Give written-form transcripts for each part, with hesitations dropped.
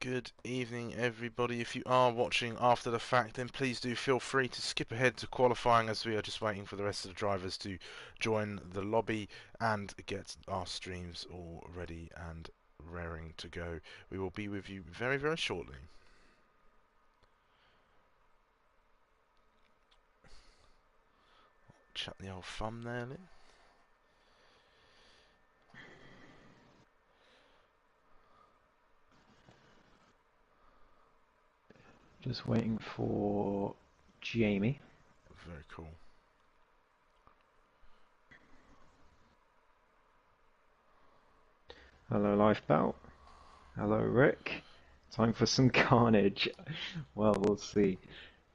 Good evening, everybody. If you are watching after the fact, then please do feel free to skip ahead to qualifying as we are just waiting for the rest of the drivers to join the lobby and get our streams all ready and raring to go. We will be with you very, very shortly. Chuck the old thumbnail in. Just waiting for Jamie. Very cool. Hello, Lifebout. Hello, Rick. Time for some carnage. Well, we'll see.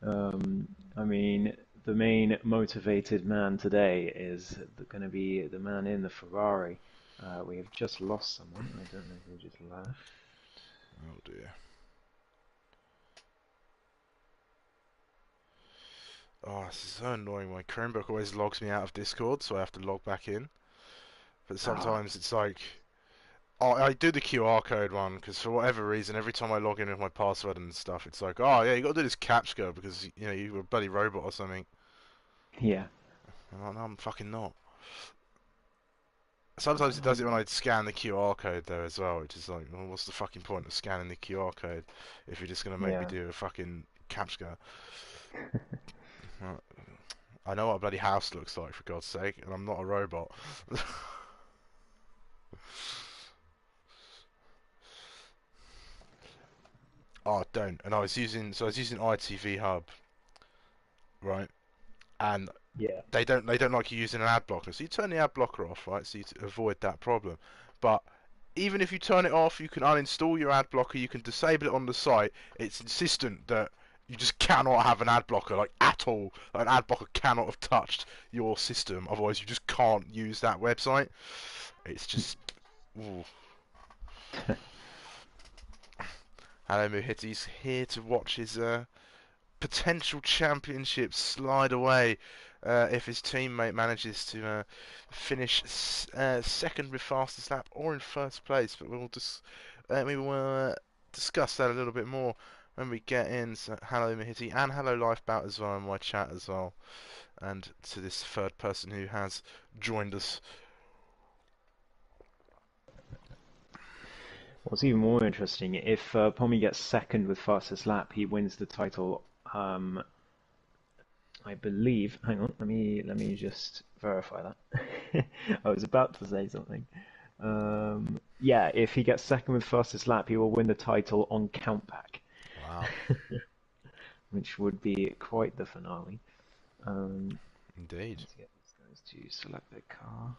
I mean, the main motivated man today is going to be the man in the Ferrari. We have just lost someone. I don't know who just left. Oh dear. Oh, this is so annoying. My Chromebook always logs me out of Discord, so I have to log back in. But sometimes it's like, I do the QR code one because for whatever reason, every time I log in with my password and stuff, it's like, oh yeah, you got to do this captcha because you were a bloody robot or something. Yeah. And I'm like, no, I'm fucking not. Sometimes it does it when I scan the QR code though as well, which is like, well, what's the fucking point of scanning the QR code if you're just gonna make me Yeah. do a fucking captcha? I know what a bloody house looks like for God's sake, and I'm not a robot. Oh, don't. And I was using ITV Hub, right? And Yeah. they don't like you using an ad blocker. So you turn the ad blocker off, right? So you avoid that problem. But even if you turn it off, you can uninstall your ad blocker. You can disable it on the site. It's insistent that you just cannot have an ad blocker, like at all. Like, an ad blocker cannot have touched your system. Otherwise, you just can't use that website. It's just. Ooh. Hello, Muhitti's here to watch his potential championship slide away if his teammate manages to finish second with fastest lap or in first place. But we will discuss that a little bit more when we get in. So, hello Mahiti and hello Lifebout as well in my chat as well, and to this third person who has joined us. What's even more interesting, if Pommy gets second with fastest lap, he wins the title. I believe. Hang on, let me just verify that. I was about to say something. Yeah, if he gets second with fastest lap, he will win the title on countback, Wow, which would be quite the finale. indeed. Let's get these guys to select their car.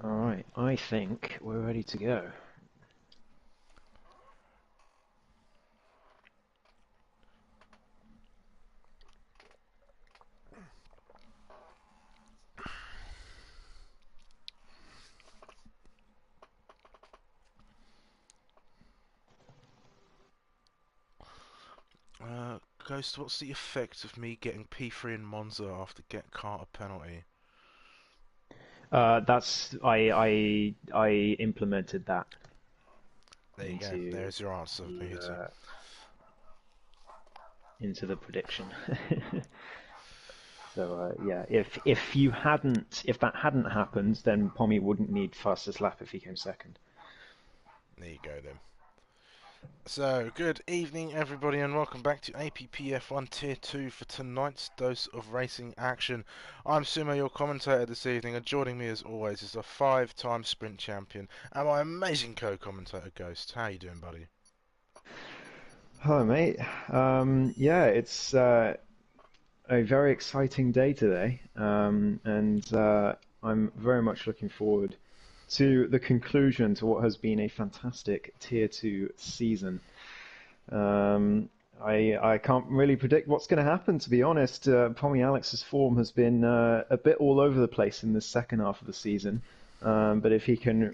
All right, I think we're ready to go. Ghost, what's the effect of me getting P3 in Monza after get Carter penalty? That's I implemented that There you go. into There's your answer, the Mahiti. into the prediction. So yeah, if that hadn't happened, then Pommy wouldn't need fastest lap if he came second. There you go then. So, good evening everybody and welcome back to APPF1 Tier 2 for tonight's dose of racing action. I'm Sumo, your commentator this evening, and joining me as always is a 5-time sprint champion and my amazing co-commentator Ghost. How you doing, buddy? Hello, mate. Yeah, it's a very exciting day today, and I'm very much looking forward to the conclusion to what has been a fantastic Tier 2 season. I can't really predict what's going to happen, to be honest. Pommy Alex's form has been a bit all over the place in the second half of the season. But if he can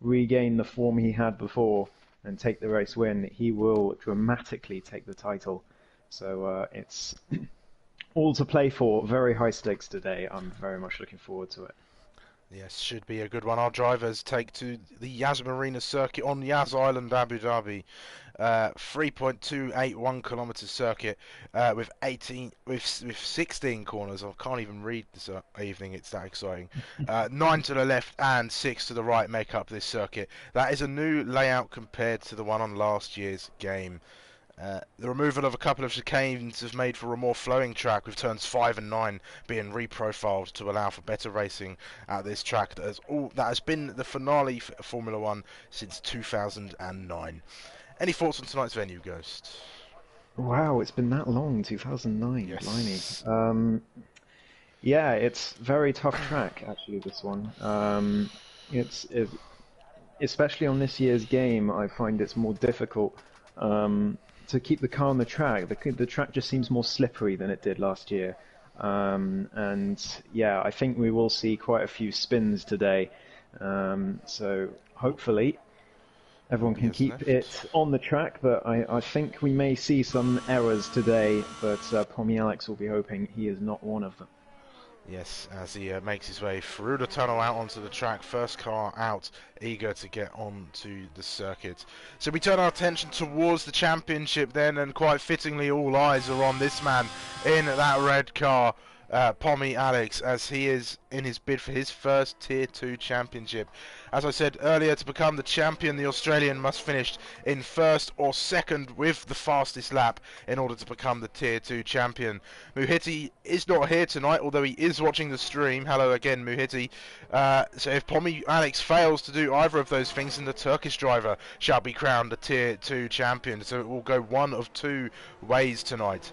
regain the form he had before and take the race win, he will dramatically take the title. So it's all to play for. Very high stakes today. I'm very much looking forward to it. Yes, should be a good one. Our drivers take to the Yas Marina circuit on Yas Island, Abu Dhabi. 3.281 kilometer circuit with 16 corners. I can't even read this evening. It's that exciting. 9 to the left and 6 to the right make up this circuit. That is a new layout compared to the one on last year's game. The removal of a couple of chicanes has made for a more flowing track, with turns 5 and 9 being reprofiled to allow for better racing at this track that has been the finale for Formula 1 since 2009. Any thoughts on tonight's venue, Ghost? Wow, it's been that long, 2009, Yes. blimey. Yeah, it's very tough track, actually, this one. Especially on this year's game, I find it's more difficult to keep the car on the track. The track just seems more slippery than it did last year. And yeah, I think we will see quite a few spins today. So hopefully everyone can keep it on the track, but I think we may see some errors today, but Pommy Alex will be hoping he is not one of them. Yes, as he makes his way through the tunnel out onto the track, first car out, eager to get onto the circuit. So we turn our attention towards the championship then, and quite fittingly all eyes are on this man in that red car, Pommy Alex, as he is in his bid for his first Tier 2 championship. As I said earlier, to become the champion, the Australian must finish in first or second with the fastest lap in order to become the Tier 2 champion. Muhiti is not here tonight, although he is watching the stream. Hello again, Muhiti. So if Pommy Alex fails to do either of those things, then the Turkish driver shall be crowned the Tier 2 champion. So it will go one of two ways tonight.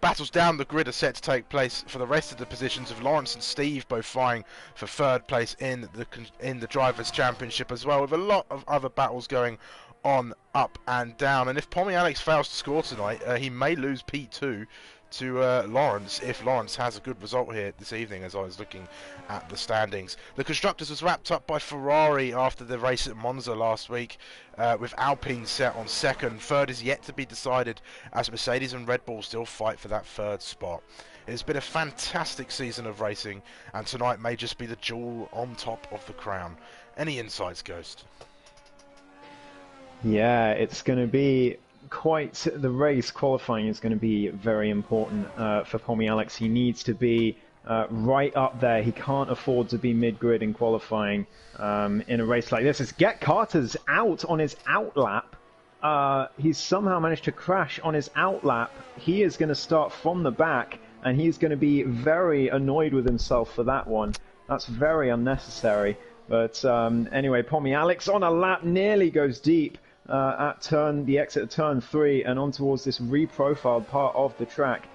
Battles down the grid are set to take place for the rest of the positions, of Lawrence and Steve both vying for third place in the Drivers' Championship as well, with a lot of other battles going on up and down. And if Pommy Alex fails to score tonight, he may lose P2 to Lawrence if Lawrence has a good result here this evening, as I was looking at the standings. The Constructors was wrapped up by Ferrari after the race at Monza last week, with Alpine set on second. Third is yet to be decided, as Mercedes and Red Bull still fight for that third spot. It's been a fantastic season of racing, and tonight may just be the jewel on top of the crown. Any insights, Ghost? Yeah, it's going to be the race. Qualifying is going to be very important for Pommy Alex. He needs to be right up there. He can't afford to be mid-grid in qualifying in a race like this. As Get Carter's out on his outlap. He's somehow managed to crash on his outlap. He is going to start from the back, and he's going to be very annoyed with himself for that one. That's very unnecessary. But anyway, Pommy Alex on a lap nearly goes deep at the exit of turn 3 and on towards this reprofiled part of the track,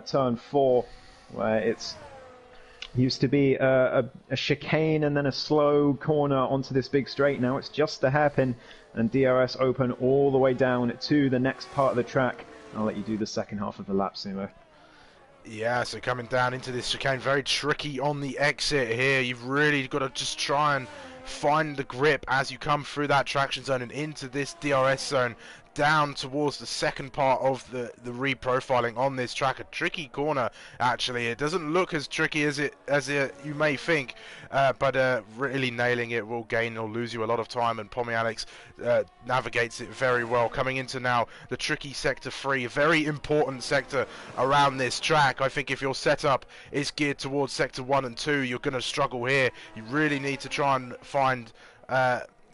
turn 4, where it's used to be a chicane and then a slow corner onto this big straight. Now it's just a hairpin, and DRS open all the way down to the next part of the track. I'll let you do the second half of the lap, Sumo. Yeah, so coming down into this chicane, very tricky on the exit here. You've really got to just try and find the grip as you come through that traction zone and into this DRS zone, down towards the second part of the reprofiling on this track. A tricky corner, actually. It doesn't look as tricky as you may think, but really nailing it will gain or lose you a lot of time, and Pommy Alex navigates it very well. Coming into now the tricky sector 3, a very important sector around this track. I think if your setup is geared towards sector 1 and 2, you're going to struggle here. You really need to try and find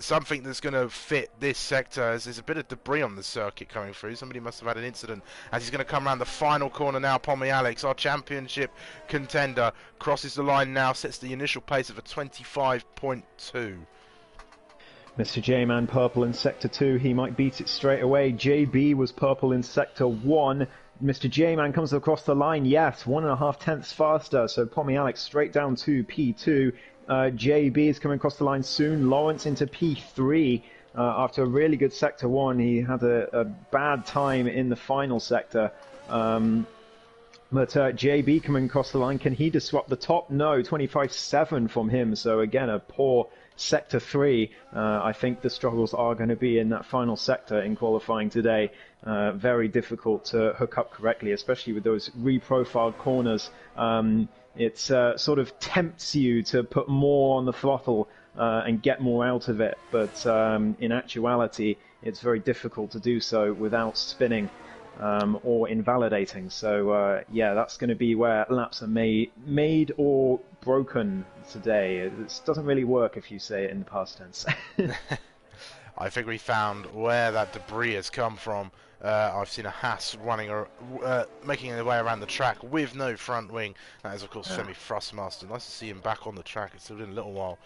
something that's going to fit this sector, as there's a bit of debris on the circuit coming through. Somebody must have had an incident, as he's going to come around the final corner now. Pommy Alex, our championship contender, crosses the line now, sets the initial pace of a 25.2. Mr. J-Man purple in sector 2, he might beat it straight away. JB was purple in sector 1. Mr. J-Man comes across the line, yes, 1.5 tenths faster, so Pommy Alex straight down to P2. JB is coming across the line soon. Lawrence into P3. After a really good sector one, he had a bad time in the final sector. But JB coming across the line, can he disrupt the top? No, 25-7 from him. So again, a poor sector 3. I think the struggles are going to be in that final sector in qualifying today. Very difficult to hook up correctly, especially with those reprofiled corners. It sort of tempts you to put more on the throttle and get more out of it. But in actuality, it's very difficult to do so without spinning. Or invalidating. So yeah, that's going to be where laps are made or broken today. It doesn't really work if you say it in the past tense. I think we found where that debris has come from. I've seen a Haas running, making their way around the track with no front wing. That is, of course, Femi Thrustmaster. Nice to see him back on the track. It's been a little while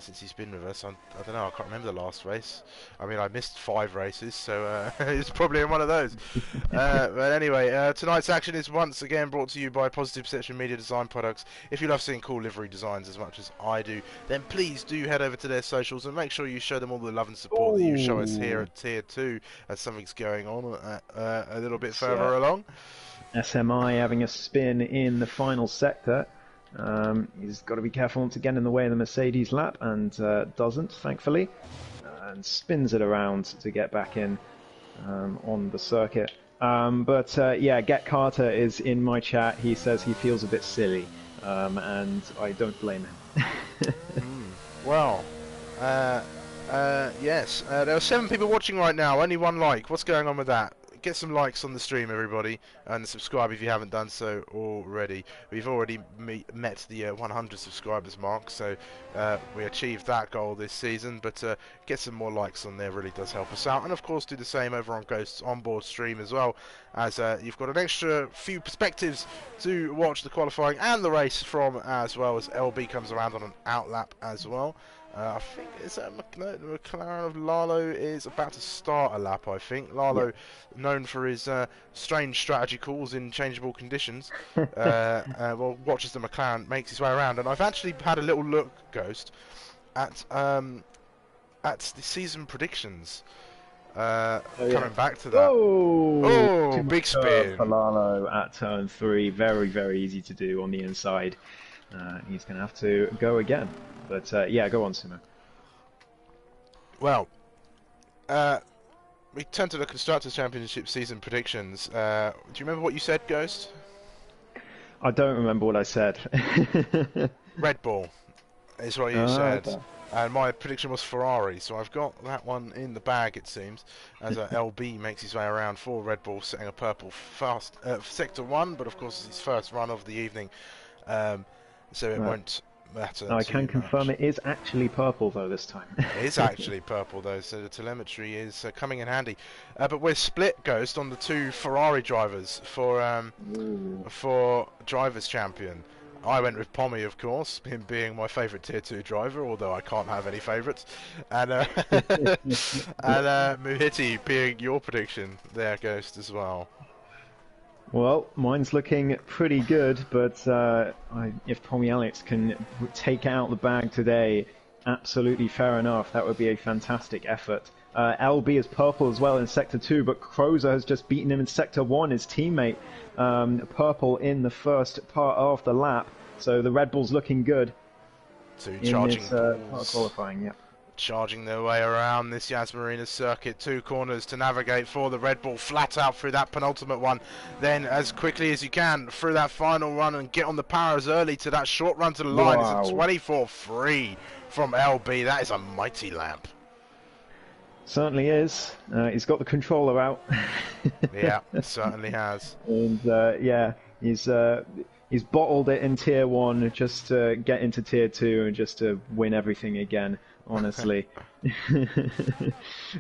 since he's been with us. I don't know, I can't remember the last race. I mean, I missed 5 races, so it's probably in one of those. But anyway, tonight's action is once again brought to you by Positive Perception Media Design Products. If you love seeing cool livery designs as much as I do, then please do head over to their socials and make sure you show them all the love and support that you show us here at Tier 2 as something's going on a little bit further along. SMI having a spin in the final sector. He's got to be careful once again in the way of the Mercedes lap, and doesn't, thankfully, and spins it around to get back in on the circuit. But yeah, Get Carter is in my chat. He says he feels a bit silly, and I don't blame him. Well, yes, there are 7 people watching right now, only 1 like. What's going on with that? Get some likes on the stream, everybody, and subscribe if you haven't done so already. We've already met the 100 subscribers mark, so we achieved that goal this season, but get some more likes on there really does help us out. And of course do the same over on Ghost's onboard stream as well, as you've got an extra few perspectives to watch the qualifying and the race from, as well as LB comes around on an outlap as well. I think it's McLaren of Lalo is about to start a lap, I think. Lalo, known for his strange strategy calls in changeable conditions, well, watches the McLaren, makes his way around. And I've actually had a little look, Ghost, at the season predictions. Coming back to that. Oh, big spin. For Lalo at turn 3. Very, very easy to do on the inside. He's going to have to go again. But yeah, go on, Sumo. Well, we tend to the Constructors' Championship season predictions. Do you remember what you said, Ghost? I don't remember what I said. Red Bull is what you said. Okay. And my prediction was Ferrari, so I've got that one in the bag, it seems, as LB makes his way around for Red Bull, setting a purple fast Sector 1, but of course it's his first run of the evening, so it won't matter. I can confirm it is actually purple though this time. It is actually purple though, so the telemetry is coming in handy. But we're split, Ghost, on the 2 Ferrari drivers for Drivers' Champion. I went with Pommy, of course, him being my favourite Tier 2 driver, although I can't have any favourites. And Muhiti being your prediction there, Ghost, as well. Well, mine's looking pretty good, but if Pommy Alex can take out the bag today, absolutely fair enough. That would be a fantastic effort. LB is purple as well in Sector 2, but Crozer has just beaten him in Sector 1, his teammate. Purple in the first part of the lap, so the Red Bull's looking good. 2 charging part qualifying, yeah. Charging their way around this Yas Marina circuit, 2 corners to navigate for the Red Bull, flat out through that penultimate one, then as quickly as you can through that final run and get on the powers early to that short run to the line. Wow. It's a 24.3 from LB. That is a mighty lap. Certainly is. He's got the controller out. Yeah, certainly has. And yeah, he's bottled it in Tier 1 just to get into Tier 2 and just to win everything again, honestly. No,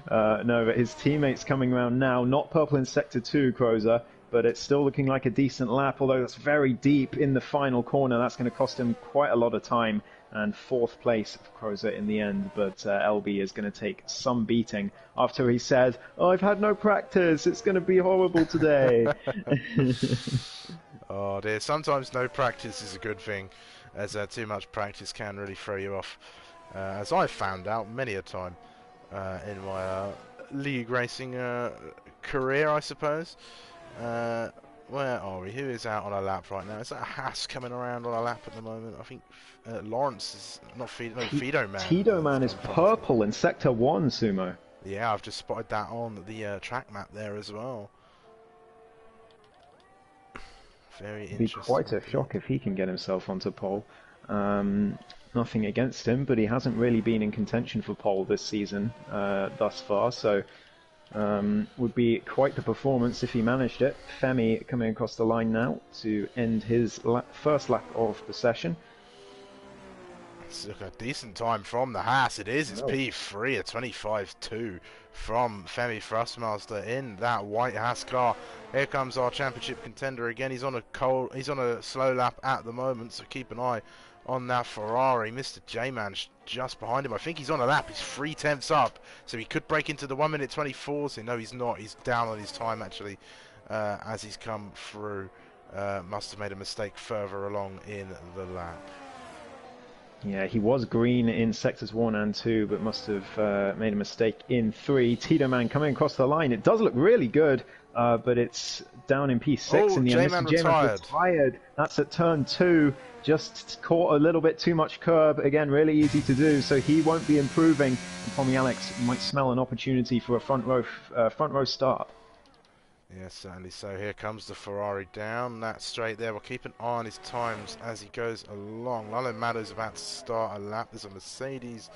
but his teammate's coming around now. Not purple in Sector 2, Crozer, but it's still looking like a decent lap, although that's very deep in the final corner. That's going to cost him quite a lot of time. And 4th place for Crozer in the end, but LB is going to take some beating after he said, "Oh, I've had no practice, it's going to be horrible today." Oh dear, sometimes no practice is a good thing, as too much practice can really throw you off, as I've found out many a time. in my league racing career, I suppose. Where are we? Who is out on a lap right now? Is that Haas coming around on a lap at the moment? I think Lawrence is not Fido. No, Fido Man. Tito Man Has is gone past him. purple in Sector 1, Sumo. Yeah, I've just spotted that on the track map there as well. Very It'd be interesting. quite a shock if he can get himself onto pole. Nothing against him, but he hasn't really been in contention for pole this season thus far, so would be quite the performance if he managed it. Femi coming across the line now to end his first lap of the session. It's a decent time from the Haas. It is. It's Oh. P3, a 25.2 from Femi Thrustmaster in that white Haas car. Here comes our championship contender again. He's on a slow lap at the moment, so keep an eye on that Ferrari. Mr. J-Man's just behind him. I think he's on a lap. He's 3/10 up, so he could break into the 1 minute 24. So no, he's not. He's down on his time actually as he's come through. Must have made a mistake further along in the lap. Yeah, he was green in sectors 1 and 2, but must have made a mistake in 3. Tito Man coming across the line. It does look really good, but it's down in P6 in the end. J-Man Mr. J-Man retired. That's at turn 2. Just caught a little bit too much curb. Again, really easy to do, so he won't be improving. And Tommy Alex might smell an opportunity for a front row start. Yes, certainly so. Here comes the Ferrari down that straight there. We'll keep an eye on his times as he goes along. Lalo Maddo's about to start a lap. There's a Mercedes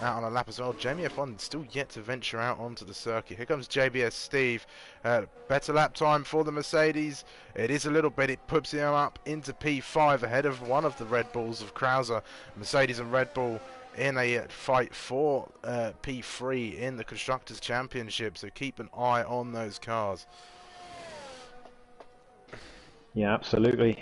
out on a lap as well. APPF1 still yet to venture out onto the circuit. Here comes JBS Steve. Better lap time for the Mercedes. It is a little bit. It puts him up into P5 ahead of one of the Red Bulls of Krauser. Mercedes and Red Bull in a fight for P3 in the Constructors' Championship, so keep an eye on those cars. Yeah, absolutely.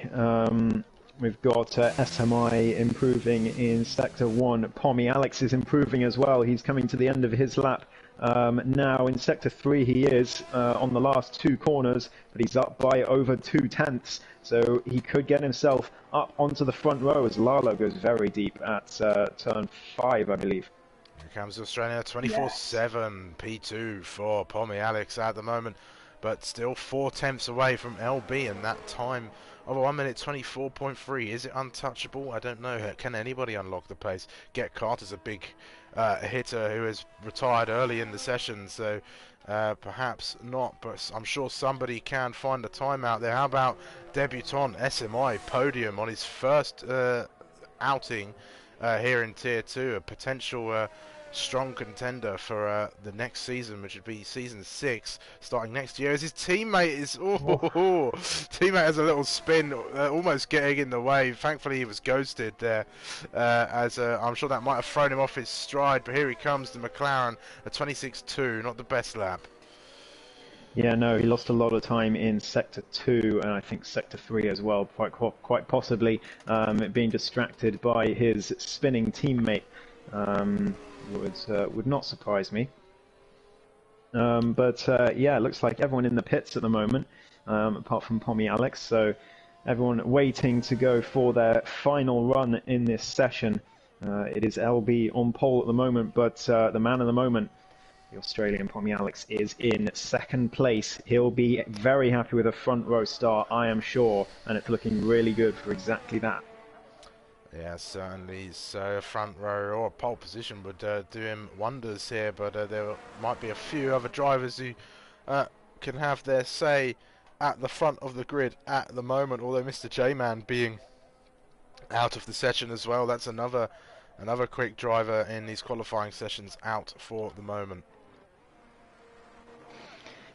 We've got SMI improving in Sector 1. Pommy Alex is improving as well. He's coming to the end of his lap. Now in Sector 3 he is on the last 2 corners, but he's up by over 2/10, so he could get himself up onto the front row as Lalo goes very deep at turn 5, I believe. Here comes Australia 24/7 P2 for Pommy Alex at the moment, but still 4/10 away from LB, and that time of 1 minute 24.3. Is it untouchable? I don't know. Can anybody unlock the pace? Get Carter's a big hitter who has retired early in the session, so perhaps not, but I'm sure somebody can find a time out there. How about debutant SMI podium on his first outing here in Tier 2, a potential strong contender for the next season, which would be season 6 starting next year, as his teammate is teammate has a little spin, almost getting in the way. Thankfully he was ghosted there, as I'm sure that might have thrown him off his stride, but here he comes, the McLaren, a 26.2, not the best lap. Yeah, no, he lost a lot of time in Sector 2 and I think Sector 3 as well, quite possibly, being distracted by his spinning teammate. Would not surprise me. But yeah, it looks like everyone in the pits at the moment, apart from Pommy Alex, so everyone waiting to go for their final run in this session. It is LB on pole at the moment, but the man of the moment, the Australian Pommy Alex, is in second place. He'll be very happy with a front row start, I am sure, and it's looking really good for exactly that. Yeah, certainly. So a front row or a pole position would do him wonders here, but there might be a few other drivers who can have their say at the front of the grid at the moment, although Mr. J-Man being out of the session as well, that's another quick driver in these qualifying sessions out for the moment.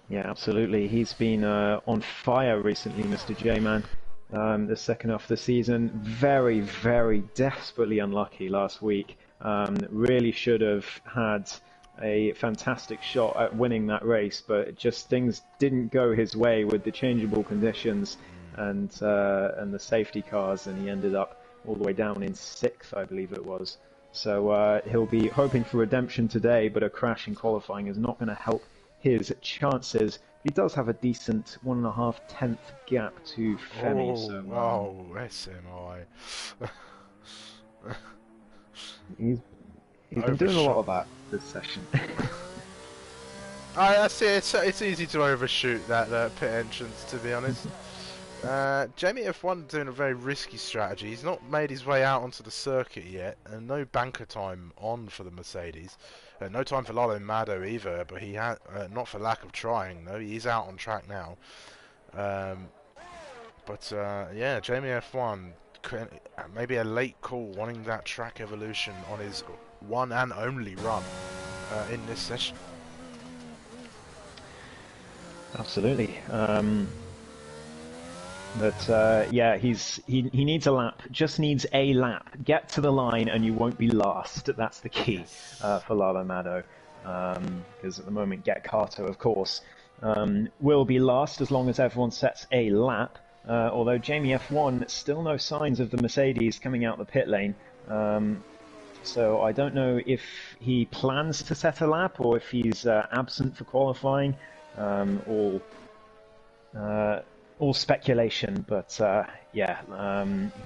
Yeah, absolutely. He's been on fire recently, Mr. J-Man. The second half of the season, very, very desperately unlucky last week. Really should have had a fantastic shot at winning that race, but just things didn't go his way with the changeable conditions and the safety cars, and he ended up all the way down in 6th, I believe it was. So he'll be hoping for redemption today, but a crash in qualifying is not going to help his chances. He does have a decent 1.5 gap to Femi. SMI. He's been doing a lot of that this session. I see. It's easy to overshoot that pit entrance, to be honest. Jamie F1 doing a very risky strategy. He's not made his way out onto the circuit yet, and no banker time on for the Mercedes. No time for Lalo Mado either, but he had not for lack of trying. though. He's out on track now. Yeah, Jamie F1 maybe a late call, wanting that track evolution on his one and only run in this session. Absolutely. Yeah, he needs a lap. Just needs a lap. Get to the line, and you won't be last. That's the key for Lalo Mado. Because at the moment, Get Carter, of course, will be last as long as everyone sets a lap. Although Jamie F1 still no signs of the Mercedes coming out the pit lane. So I don't know if he plans to set a lap or if he's absent for qualifying. All speculation, but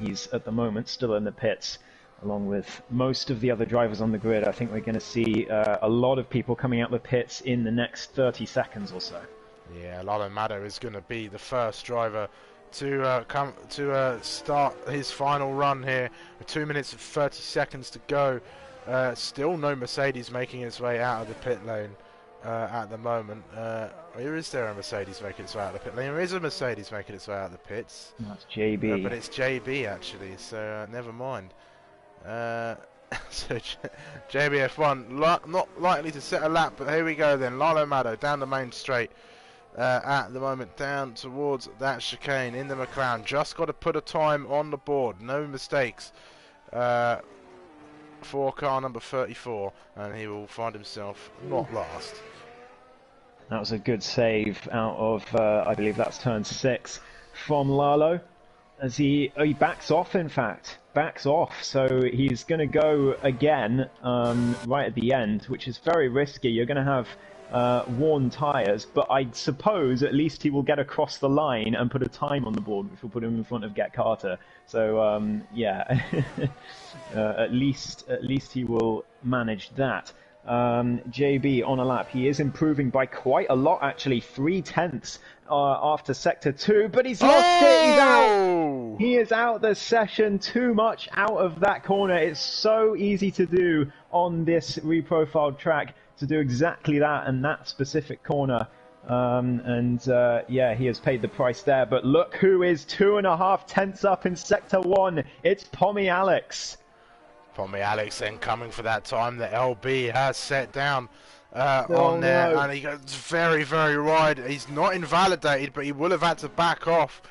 he's at the moment still in the pits, along with most of the other drivers on the grid. I think we're going to see a lot of people coming out the pits in the next 30 seconds or so. Yeah, Lalo Mado is going to be the first driver to start his final run here. With 2 minutes and 30 seconds to go. Still no Mercedes making its way out of the pit lane. At the moment, is there a Mercedes making its way out of the pit lane? There is a Mercedes making its way out of the pits. That's JB. But it's JB actually, so never mind. So JBF1 not likely to set a lap, but here we go then. Lalo Mado down the main straight at the moment, down towards that chicane in the McLaren. Just got to put a time on the board, no mistakes. For car number 34, and he will find himself not last. That was a good save out of, I believe that's turn 6 from Lalo, as he backs off, in fact. Backs off, so he's going to go again right at the end, which is very risky. You're going to have worn tyres, but I suppose at least he will get across the line and put a time on the board, which will put him in front of Get Carter. So, yeah, at least he will manage that. JB on a lap. He is improving by quite a lot, actually. 3/10 after Sector 2, but he's lost it. He's out. He is out the session. Too much out of that corner. It's so easy to do on this reprofiled track, to do exactly that and that specific corner. Yeah, he has paid the price there. But look who is 2.5 tenths up in Sector 1. It's Pommy Alex. Pommy Alex then coming for that time that LB has set down on there. And he goes very, very wide. He's not invalidated, but he will have had to back off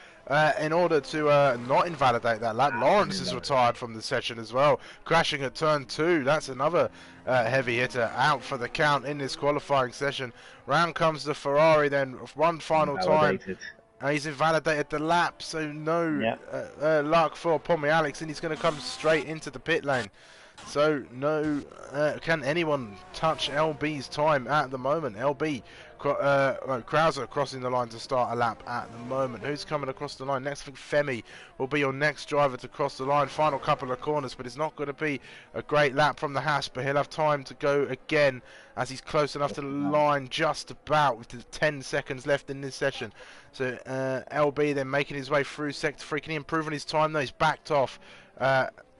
in order to not invalidate that lap. Lawrence is retired from the session as well, crashing at turn 2. That's another heavy hitter out for the count in this qualifying session. Round comes the Ferrari then one final time. He's invalidated the lap, so no luck for Pommy Alex, and he's going to come straight into the pit lane. So no, can anyone touch LB's time at the moment? LB, Krauser crossing the line to start a lap at the moment. Who's coming across the line next? I think Femi will be your next driver to cross the line. Final couple of corners, but it's not going to be a great lap from the Haas, but he'll have time to go again as he's close enough to the line just about, with 10 seconds left in this session. So LB then making his way through Sector 3. Can he improve on his time though? He's backed off.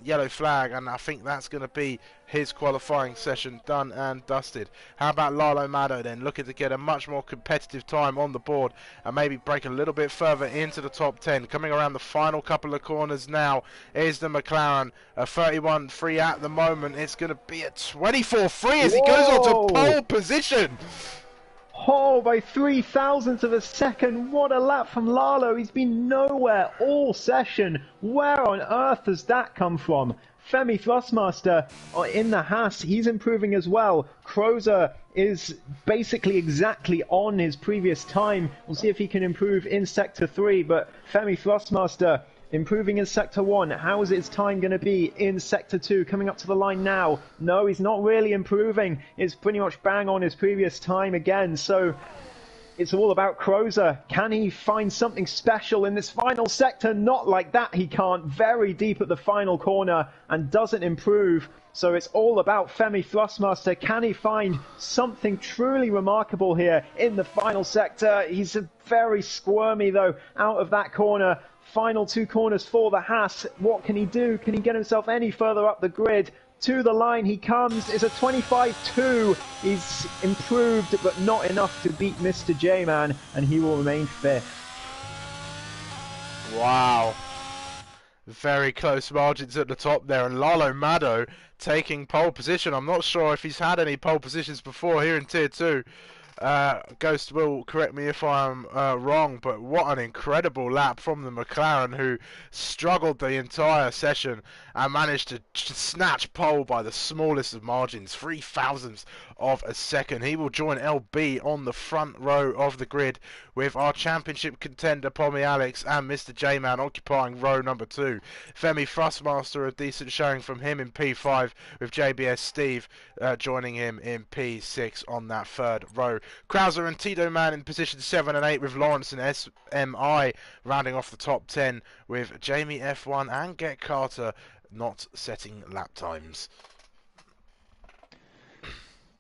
Yellow flag, and I think that's going to be his qualifying session done and dusted. How about Lalo Mado then, looking to get a much more competitive time on the board and maybe break a little bit further into the top 10. Coming around the final couple of corners now is the McLaren, a 31.3 at the moment. It's going to be a 24.3 as he goes on to pole position. Oh, by 3,000ths of a second. What a lap from Lalo. He's been nowhere all session. Where on earth does that come from? Femi Thrustmaster in the Haas, he's improving as well. Krauser is basically exactly on his previous time. We'll see if he can improve in Sector 3, but Femi Thrustmaster improving in Sector 1. How is his time going to be in Sector 2? Coming up to the line now. No, he's not really improving. It's pretty much bang on his previous time again. So It's all about Crozer. Can he find something special in this final sector? Not like that, he can't. Very deep at the final corner and doesn't improve. So it's all about Femi Thrustmaster. Can he find something truly remarkable here in the final sector? He's very squirmy, though, out of that corner. Final 2 corners for the Haas. What can he do? Can he get himself any further up the grid? To the line he comes. It's a 25-2. He's improved, but not enough to beat Mr. J-Man, and he will remain 5th. Wow. Very close margins at the top there, and Lalo Mado taking pole position. I'm not sure if he's had any pole positions before here in Tier 2. Ghost will correct me if I'm wrong, but what an incredible lap from the McLaren, who struggled the entire session and managed to snatch pole by the smallest of margins, 0.003 of a second. He will join LB on the front row of the grid, with our championship contender Pommy Alex and Mr. J-Man occupying row number 2. Femi Thrustmaster, a decent showing from him in P5, with JBS Steve joining him in P6 on that third row. Krauser and Tito Man in position 7 and 8, with Lawrence and SMI rounding off the top 10, with Jamie F1 and Get Carter not setting lap times.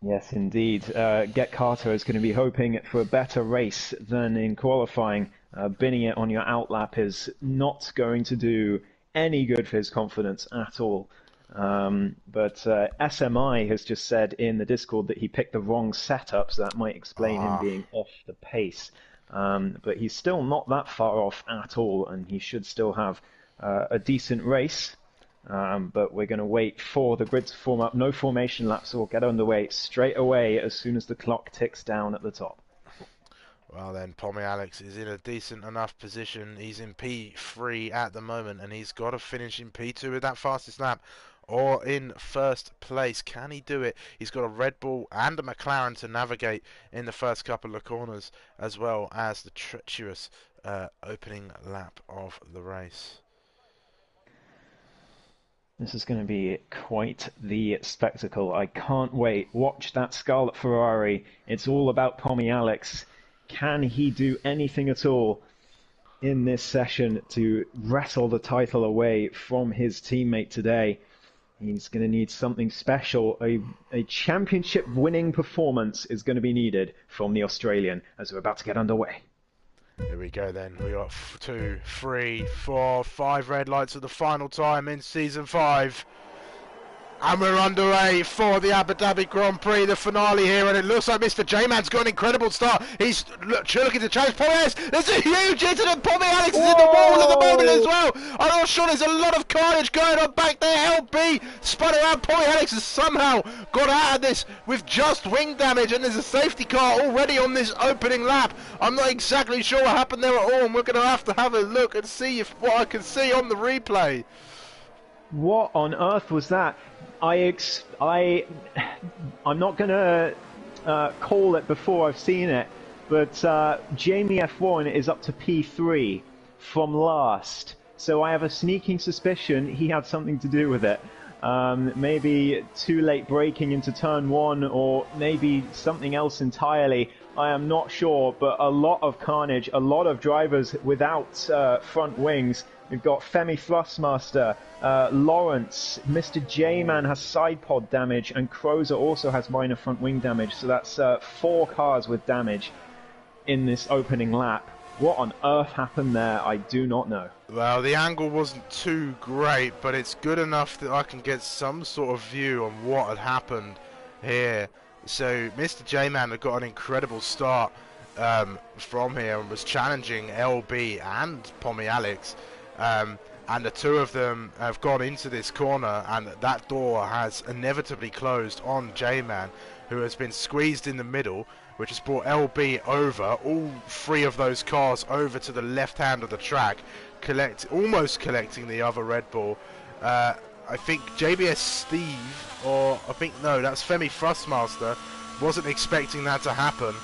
Yes, indeed. Get Carter is going to be hoping for a better race than in qualifying. Binning it on your outlap is not going to do any good for his confidence at all. But SMI has just said in the Discord that he picked the wrong setup, so that might explain him being off the pace. But he's still not that far off at all, and he should still have a decent race. But we're going to wait for the grid to form up. No formation laps, so we'll get underway straight away as soon as the clock ticks down at the top. Well then, Pommy Alex is in a decent enough position. He's in P3 at the moment, and he's got to finish in P2 with that fastest lap, or in first place. Can he do it? He's got a Red Bull and a McLaren to navigate in the first couple of corners, as well as the treacherous opening lap of the race. This is going to be quite the spectacle. I can't wait. Watch that Scarlet Ferrari. It's all about Pommy Alex. Can he do anything at all in this session to wrestle the title away from his teammate today? He's going to need something special. A championship-winning performance is going to be needed from the Australian as we're about to get underway. Here we go then. We got 2, 3, 4, 5 red lights at the final time in Season 5. And we're underway for the Abu Dhabi Grand Prix, the finale here, and it looks like Mr. J-Man's got an incredible start. He's looking to challenge Pommy Alex. There's a huge incident. Pommy Alex is in the wall at the moment as well. I'm not sure, there's a lot of carnage going on back there. LB spun around. Pommy Alex has somehow got out of this with just wing damage, and there's a safety car already on this opening lap. I'm not exactly sure what happened there at all, and we're going to have a look and see what I can see on the replay. What on earth was that? I'm not going to call it before I've seen it, but Jamie F1 is up to P3 from last, so I have a sneaking suspicion he had something to do with it. Maybe too late braking into turn 1, or maybe something else entirely. I am not sure, but a lot of carnage, a lot of drivers without front wings. We've got Femi Thrustmaster, Lawrence, Mr. J-Man has side pod damage, and Crozer also has minor front wing damage. So that's 4 cars with damage in this opening lap. What on earth happened there? I do not know. Well, the angle wasn't too great, but it's good enough that I can get some sort of view on what had happened here. So Mr. J-Man had got an incredible start from here and was challenging LB and Pommy Alex. And the two of them have gone into this corner, and that door has inevitably closed on J-Man, who has been squeezed in the middle, which has brought LB over, all 3 of those cars over to the left hand of the track, almost collecting the other Red Bull. I think JBS Steve, or I think, no, that's Femi Thrustmaster, wasn't expecting that to happen.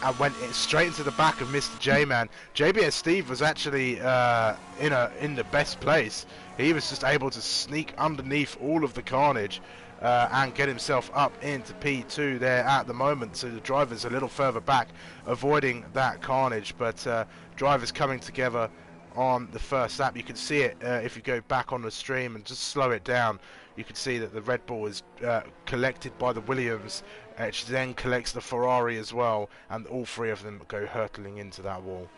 and went straight into the back of Mr. J-Man. JBS Steve was actually in the best place. He was just able to sneak underneath all of the carnage and get himself up into P2 there at the moment. So the driver's a little further back, avoiding that carnage. But drivers coming together on the first lap. You can see it if you go back on the stream and just slow it down. You can see that the Red Bull is collected by the Williams, which then collects the Ferrari as well, and all three of them go hurtling into that wall.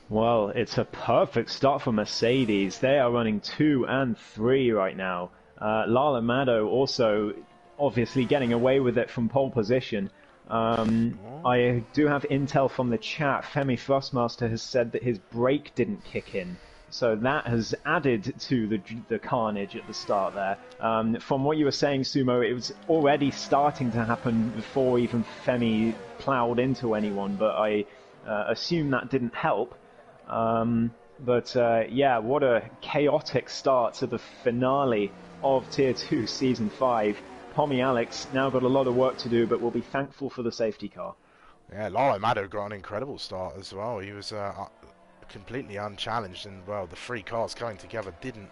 Well, it's a perfect start for Mercedes. They are running 2 and 3 right now. Lala Maddo also obviously getting away with it from pole position. I do have intel from the chat. Femi Thrustmaster has said that his brake didn't kick in. So that has added to the carnage at the start there. From what you were saying, Sumo, it was already starting to happen before even Femi ploughed into anyone, but I assume that didn't help. Yeah, what a chaotic start to the finale of Tier 2 Season 5. Pommy Alex now got a lot of work to do, but we'll be thankful for the safety car. Yeah, Lalo Maddo got an incredible start as well. He was completely unchallenged, and well, the three cars coming together didn't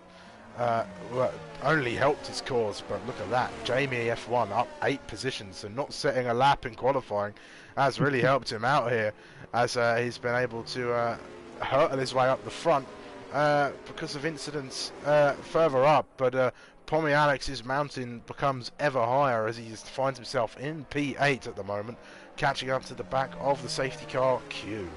only helped his cause. But look at that, Jamie F1 up 8 positions, so not setting a lap in qualifying has really helped him out here, as he's been able to hurtle his way up the front because of incidents further up. But Pommy Alex's mountain becomes ever higher as he finds himself in P8 at the moment, catching up to the back of the safety car queue.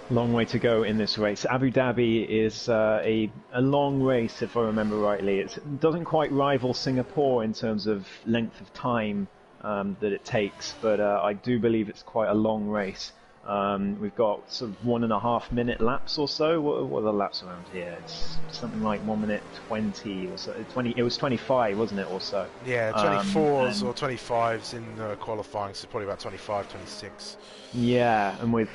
Long way to go in this race. Abu Dhabi is a long race, if I remember rightly. It doesn't quite rival Singapore in terms of length of time that it takes, but I do believe it's quite a long race. We've got sort of 1.5 minute laps or so. What are the laps around here? It's something like 1 minute 20 or so. 20. It was 25, wasn't it, or so? Yeah, 24s or 25s in qualifying, so probably about 25, 26. Yeah, and with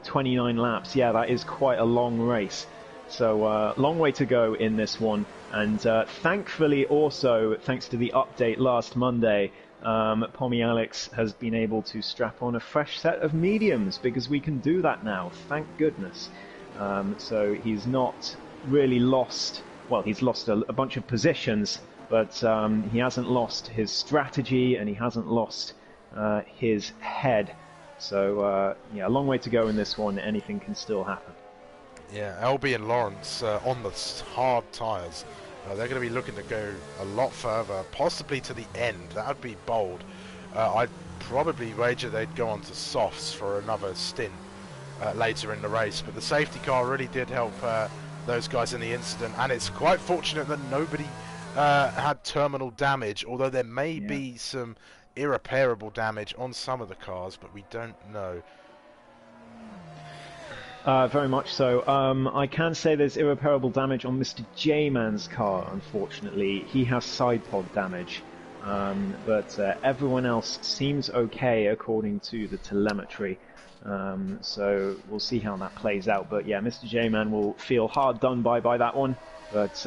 29 laps, yeah, that is quite a long race. So long way to go in this one. And thankfully also, thanks to the update last Monday, Pommy Alex has been able to strap on a fresh set of mediums, because we can do that now, thank goodness. So he's not really lost, well, he's lost a bunch of positions, but he hasn't lost his strategy, and he hasn't lost his head. So yeah, a long way to go in this one. Anything can still happen. Yeah, LB and Lawrence on the hard tyres. They're going to be looking to go a lot further, possibly to the end. That would be bold. I'd probably wager they'd go on to softs for another stint later in the race. But the safety car really did help those guys in the incident. And it's quite fortunate that nobody had terminal damage, although there may be some irreparable damage on some of the cars, but we don't know. Very much so. I can say there's irreparable damage on Mr. J-Man's car, unfortunately. He has side pod damage. But everyone else seems okay according to the telemetry. So we'll see how that plays out. But yeah, Mr. J-Man will feel hard done by that one. But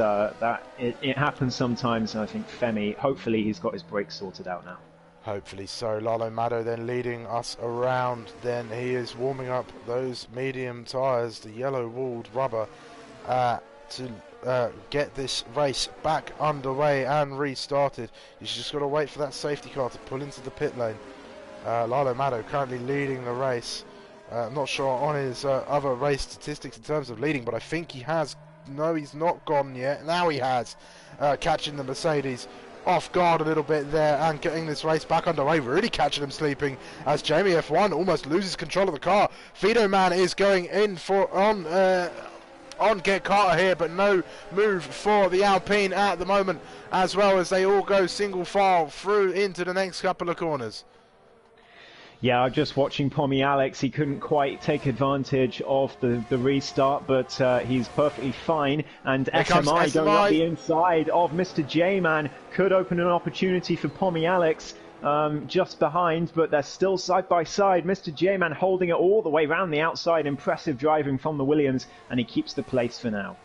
it happens sometimes, and I think Femi, hopefully he's got his brakes sorted out now. Hopefully so. Lalo Maddo then leading us around. Then he is warming up those medium tyres, the yellow-walled rubber, to get this race back underway and restarted. He's just got to wait for that safety car to pull into the pit lane. Lalo Maddo currently leading the race. I'm not sure on his other race statistics in terms of leading, but I think he has. No, he's not gone yet. Now he has, catching the Mercedes off guard a little bit there and getting this race back underway, really catching him sleeping as Jamie F1 almost loses control of the car. Fido Man is going in for on Get Carter here, but no move for the Alpine at the moment, as well as they all go single file through into the next couple of corners. Yeah, just watching Pommy Alex, he couldn't quite take advantage of the restart, but he's perfectly fine. And SMI going up the inside of Mr. J-Man could open an opportunity for Pommy Alex just behind, but they're still side by side. Mr. J-Man holding it all the way around the outside. Impressive driving from the Williams, and he keeps the place for now.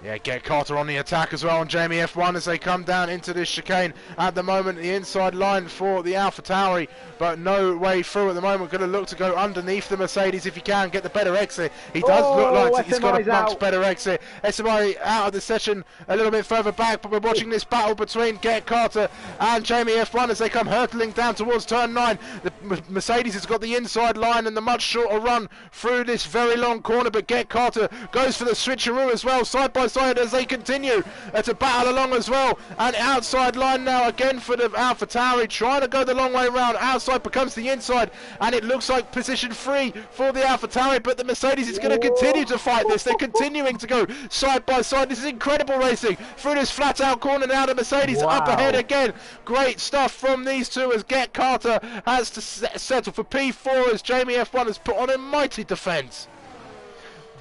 Yeah, get Carter on the attack as well on Jamie F1 as they come down into this chicane. At the moment, the inside line for the AlphaTauri, but no way through at the moment. Going to look to go underneath the Mercedes if he can, get the better exit. He does look like he's got a much better exit. SMI out of the session a little bit further back, but we're watching this battle between Get Carter and Jamie F1 as they come hurtling down towards turn 9. The Mercedes has got the inside line and the much shorter run through this very long corner, but Get Carter goes for the switcheroo as well, side by side as they continue to battle along as well. And outside line now again for the AlphaTauri, trying to go the long way around. Outside becomes the inside, and it looks like position 3 for the AlphaTauri, but the Mercedes is going to continue to fight this. They're continuing to go side by side. This is incredible racing through this flat out corner. Now the Mercedes up ahead again. Great stuff from these two as Get Carter has to settle for P4 as Jamie F1 has put on a mighty defence.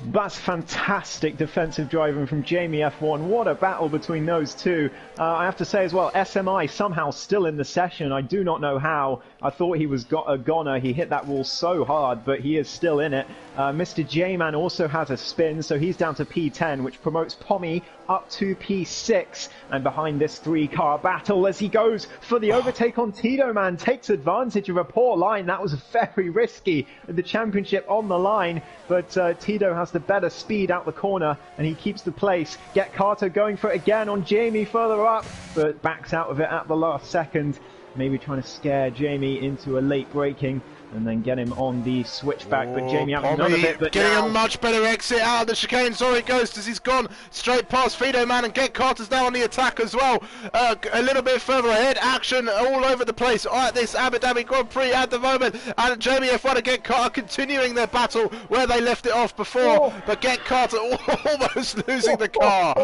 That's fantastic defensive driving from Jamie F1. What a battle between those two. I have to say as well, SMI somehow still in the session. I do not know how. I thought he was a goner. He hit that wall so hard, but he is still in it. Mr. J-Man also has a spin, so he's down to P10, which promotes Pommy up to P6. And behind this 3-car battle as he goes for the overtake on Tito Man, takes advantage of a poor line. That was very risky with the championship on the line, but Tito has the better speed out the corner and he keeps the place. Get Carter going for it again on Jamie further up, but backs out of it at the last second. Maybe trying to scare Jamie into a late braking and then get him on the switchback, but Jamie having none of it. But getting now a much better exit out of the chicane. So he goes as he's gone straight past Fido Man, and Get Carter's now on the attack as well. A little bit further ahead, action all over the place at this Abu Dhabi Grand Prix at the moment, and Jamie F1 and Get Carter continuing their battle where they left it off before, but Get Carter almost losing the car.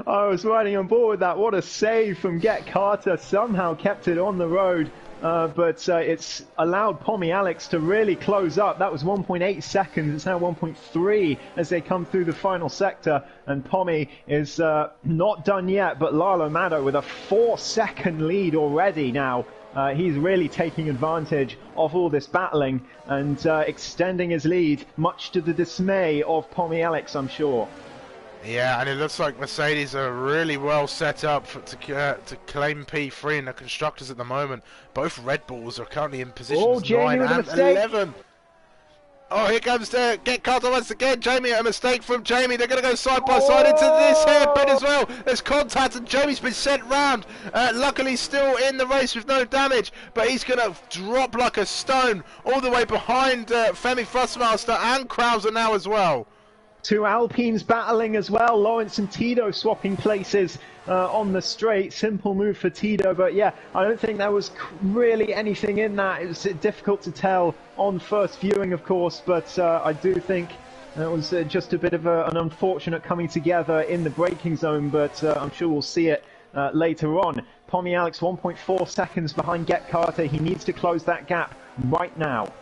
I was riding on board with that. What a save from Get Carter. Somehow kept it on the road. But it's allowed Pommy Alex to really close up. That was 1.8 seconds. It's now 1.3 as they come through the final sector. And Pommy is not done yet, but Lalo Mado with a 4-second lead already now. He's really taking advantage of all this battling and extending his lead, much to the dismay of Pommy Alex, I'm sure. Yeah, and it looks like Mercedes are really well set up to claim P3 in the constructors at the moment. Both Red Bulls are currently in positions 9 and 11. Oh, here comes Get Carter once again. Jamie, a mistake from Jamie. They're going to go side by side into this hairpin as well. There's contact and Jamie's been sent round. Luckily still in the race with no damage, but he's going to drop like a stone all the way behind Femi Thrustmaster and Krauser now as well. Two Alpines battling as well. Lawrence and Tito swapping places on the straight. Simple move for Tito, but yeah, I don't think there was really anything in that. It was difficult to tell on first viewing, of course, but I do think it was just a bit of an unfortunate coming together in the braking zone, but I'm sure we'll see it later on. Pommy Alex 1.4 seconds behind Get Carter. He needs to close that gap right now.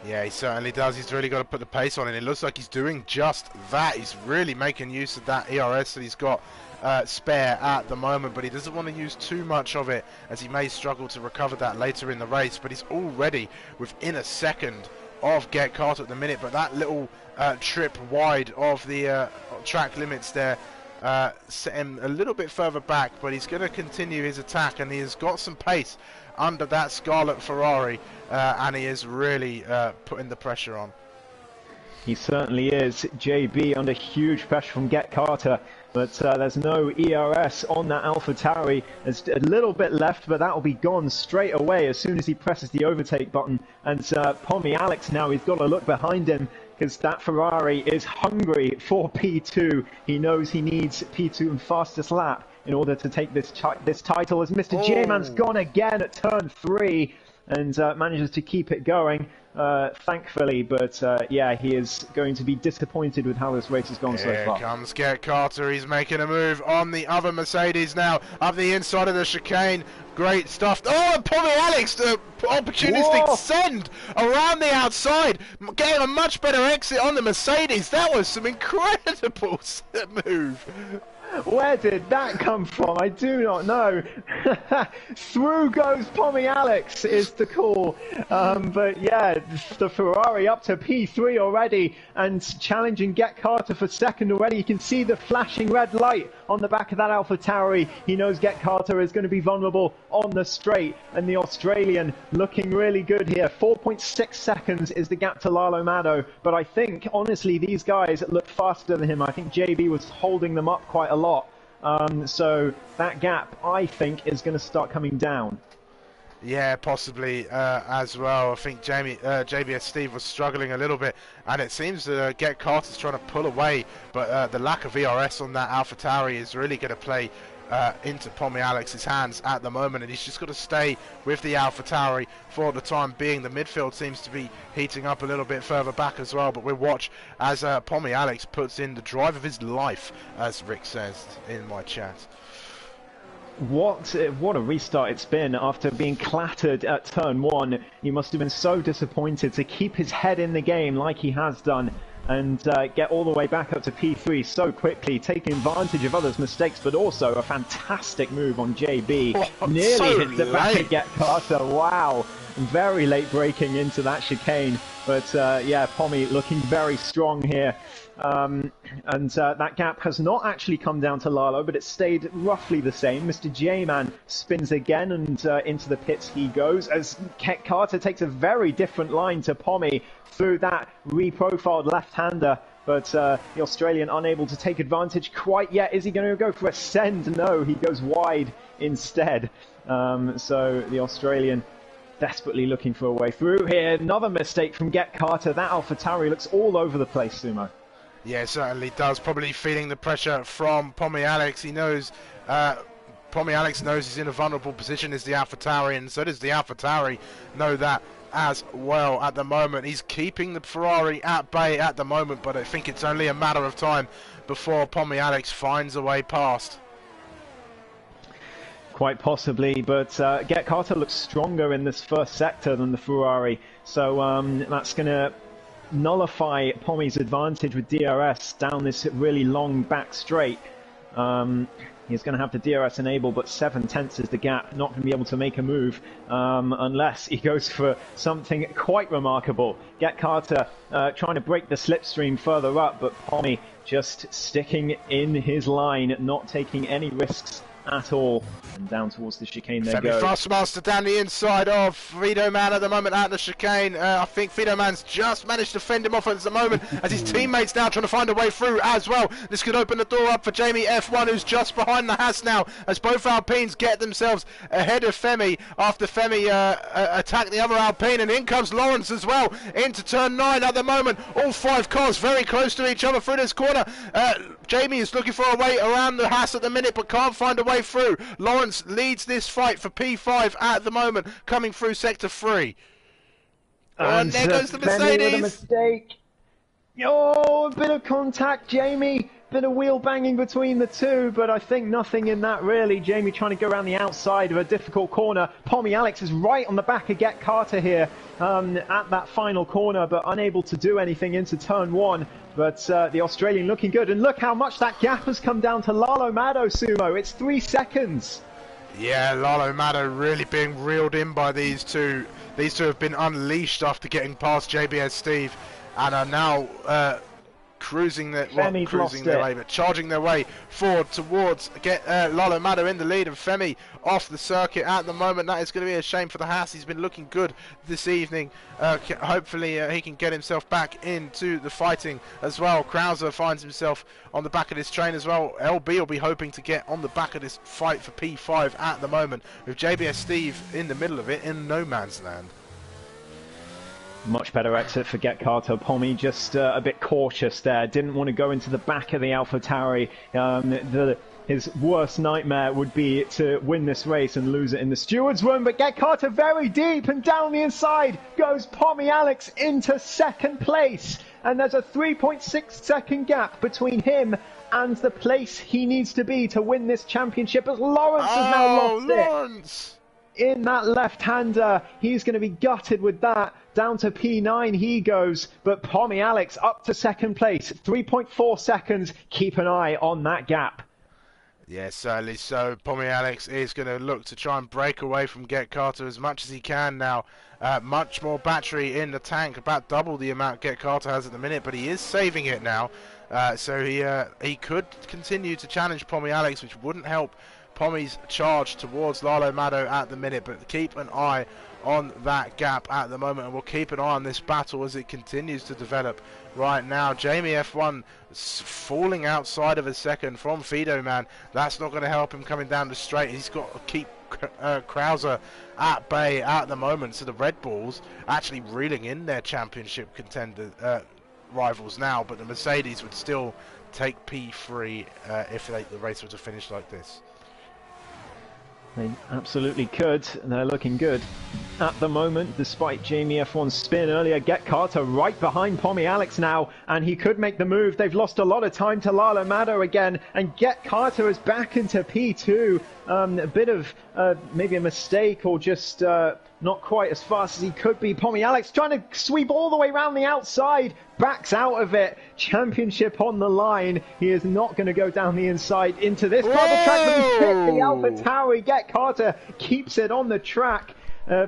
Yeah, he certainly does. He's really got to put the pace on, and it looks like he's doing just that. He's really making use of that ERS that he's got spare at the moment, but he doesn't want to use too much of it, as he may struggle to recover that later in the race. But he's already within a second of Get Carter at the minute, but that little trip wide of the track limits there set him a little bit further back, but he's going to continue his attack, and he has got some pace under that Scarlet Ferrari, and he is really putting the pressure on. He certainly is. JB under huge pressure from Get Carter, but there's no ERS on that AlphaTauri. There's a little bit left, but that will be gone straight away as soon as he presses the overtake button. And Pommy Alex now, he's got to look behind him, because that Ferrari is hungry for P2. He knows he needs P2 and fastest lap in order to take this title, as Mr. J-Man's gone again at turn 3 and manages to keep it going, thankfully, but yeah, he is going to be disappointed with how this race has gone so far. Here comes Get Carter. He's making a move on the other Mercedes now, up the inside of the chicane. Great stuff. Oh, and Pommy Alex, the opportunistic Whoa! send around the outside, getting a much better exit on the Mercedes. That was some incredible move. Where did that come from? I do not know. Through goes Pommy Alex is the call. But yeah, the Ferrari up to P3 already and challenging Get Carter for second already. You can see the flashing red light on the back of that AlphaTauri. He knows Get Carter is going to be vulnerable on the straight, and the Australian looking really good here. 4.6 seconds is the gap to Lalo Mado, but I think honestly these guys look faster than him. I think JB was holding them up quite a lot. So that gap, I think, is going to start coming down. Yeah, possibly as well. I think JBS Steve was struggling a little bit, and it seems that Get Carter's trying to pull away, but the lack of ERS on that AlphaTauri is really going to play into Pommy Alex's hands at the moment, and he's just got to stay with the AlphaTauri for the time being. The midfield seems to be heating up a little bit further back as well, but we'll watch as Pommy Alex puts in the drive of his life, as Rick says in my chat. What a restart it's been after being clattered at turn 1. He must have been so disappointed to keep his head in the game like he has done and get all the way back up to P3 so quickly, taking advantage of others' mistakes, but also a fantastic move on JB. Nearly so hit the back of Get Carter. Wow. Very late braking into that chicane. But yeah, Pommy looking very strong here. That gap has not actually come down to Lalo, but it stayed roughly the same. Mr. J-Man spins again, and into the pits he goes, as Get Carter takes a very different line to Pommy through that reprofiled left-hander. But the Australian unable to take advantage quite yet. Is he going to go for a send? No, he goes wide instead. So the Australian desperately looking for a way through here. Another mistake from Get Carter. That AlphaTauri looks all over the place, Sumo. Yeah, it certainly does. Probably feeling the pressure from Pommy Alex. He knows, Pommy Alex knows he's in a vulnerable position as the AlphaTauri, and so does the AlphaTauri know that as well at the moment. He's keeping the Ferrari at bay at the moment, but I think it's only a matter of time before Pommy Alex finds a way past. Quite possibly, but Get Carter looks stronger in this first sector than the Ferrari, so that's going to nullify Pommy's advantage with DRS down this really long back straight. He's going to have the DRS enable, but 7/10 is the gap. Not going to be able to make a move unless he goes for something quite remarkable. Get Carter trying to break the slipstream further up, but Pommy just sticking in his line, not taking any risks at all. And down towards the chicane they go. Fastmaster down the inside of Fido Man at the moment at the chicane. I think Fido Man's just managed to fend him off at the moment as his teammates now trying to find a way through as well. This could open the door up for Jamie F1, who's just behind the Haas now, as both Alpines get themselves ahead of Femi after Femi attacked the other Alpine, and in comes Lawrence as well into turn 9 at the moment. All 5 cars very close to each other through this corner. Jamie is looking for a way around the Haas at the minute, but can't find a way through. Lawrence leads this fight for P5 at the moment, coming through sector 3. And there goes the Mercedes. With a mistake. Oh, a bit of contact, Jamie. Bit of wheel banging between the two, but I think nothing in that really. Jamie trying to go around the outside of a difficult corner. Pommy Alex is right on the back of Get Carter here at that final corner, but unable to do anything into turn 1. But the Australian looking good, and look how much that gap has come down to Lalo Mado, Sumo. It's 3 seconds. Yeah, Lalo Mado really being reeled in by these two. These two have been unleashed after getting past JBS Steve, and are now cruising their way, but charging their way forward towards Lalo Mado in the lead, and Femi off the circuit at the moment. That is going to be a shame for the Haas. He's been looking good this evening. Hopefully he can get himself back into the fighting as well. Krauser finds himself on the back of this train as well. LB will be hoping to get on the back of this fight for P5 at the moment, with JBS Steve in the middle of it in no man's land. Much better exit for Get Carter. Pommy just a bit cautious there. Didn't want to go into the back of the AlphaTauri. His worst nightmare would be to win this race and lose it in the steward's room. But Get Carter very deep, and down the inside goes Pommy Alex into second place. And there's a 3.6 second gap between him and the place he needs to be to win this championship, as Lawrence has now lost Lawrence! in that left-hander. He's going to be gutted with that. Down to P9 he goes, but Pommy Alex up to second place. 3.4 seconds. Keep an eye on that gap. Yes, certainly so. Pommy Alex is going to look to try and break away from Get Carter as much as he can now. Much more battery in the tank, about double the amount Get Carter has at the minute, but he is saving it now. So he could continue to challenge Pommy Alex, which wouldn't help Pommy's charge towards Lalo Maddo at the minute, but keep an eye on that gap at the moment, and we'll keep an eye on this battle as it continues to develop right now. Jamie F1 falling outside of a second from Fido Man. That's not going to help him coming down the straight. He's got to keep Krauser at bay at the moment, so the Red Bulls actually reeling in their championship contender rivals now, but the Mercedes would still take P3 if the race were to finish like this. They absolutely could. They're looking good at the moment, despite Jamie F1's spin earlier. Get Carter right behind Pommy Alex now, and he could make the move. They've lost a lot of time to Lalo Maddo again, and Get Carter is back into P2. A bit of maybe a mistake, or just not quite as fast as he could be. Pommy Alex trying to sweep all the way around the outside, backs out of it. Championship on the line. He is not going to go down the inside into this part of the track, but he's hit the AlphaTauri. Get Carter keeps it on the track.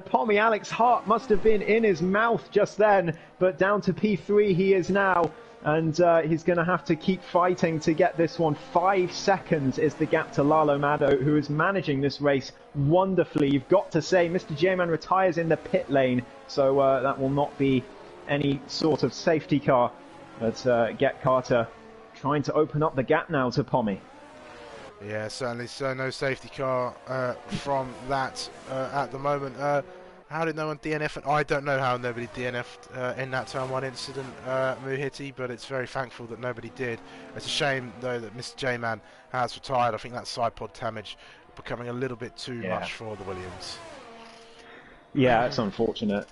Pommy Alex's heart must have been in his mouth just then, but down to P3 he is now. And he's going to have to keep fighting to get this one. 5 seconds is the gap to Lalo Maddo, who is managing this race wonderfully. You've got to say, Mr. J-Man retires in the pit lane, so that will not be any sort of safety car. But Get Carter trying to open up the gap now to Pommy. Yeah, certainly so. No safety car from that at the moment. How did no one DNF? I don't know how nobody DNF'd in that Turn 1 incident, Muhiti, but it's very thankful that nobody did. It's a shame, though, that Mr. J-Man has retired. I think that side pod damage becoming a little bit too much for the Williams. Yeah, it's unfortunate,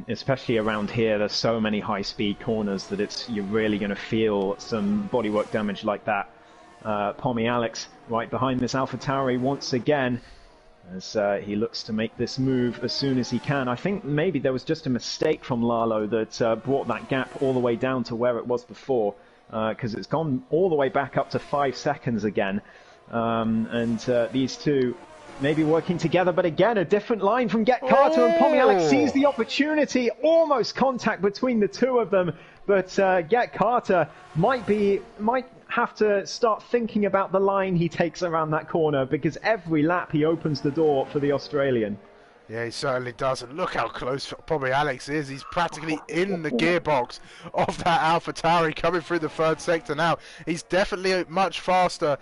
especially around here. There's so many high-speed corners that you're really going to feel some bodywork damage like that. Pommy Alex right behind this AlphaTauri once again, as he looks to make this move as soon as he can. I think maybe there was just a mistake from Lalo that brought that gap all the way down to where it was before, because it's gone all the way back up to 5 seconds again. These two maybe working together, but again, a different line from Get Carter, and Pommy Alex sees the opportunity. Almost contact between the two of them, but Get Carter might have to start thinking about the line he takes around that corner, because every lap he opens the door for the Australian. Yeah, he certainly does, and look how close Pommy Alex is. He's practically in the gearbox of that AlphaTauri coming through the third sector now. He's definitely much faster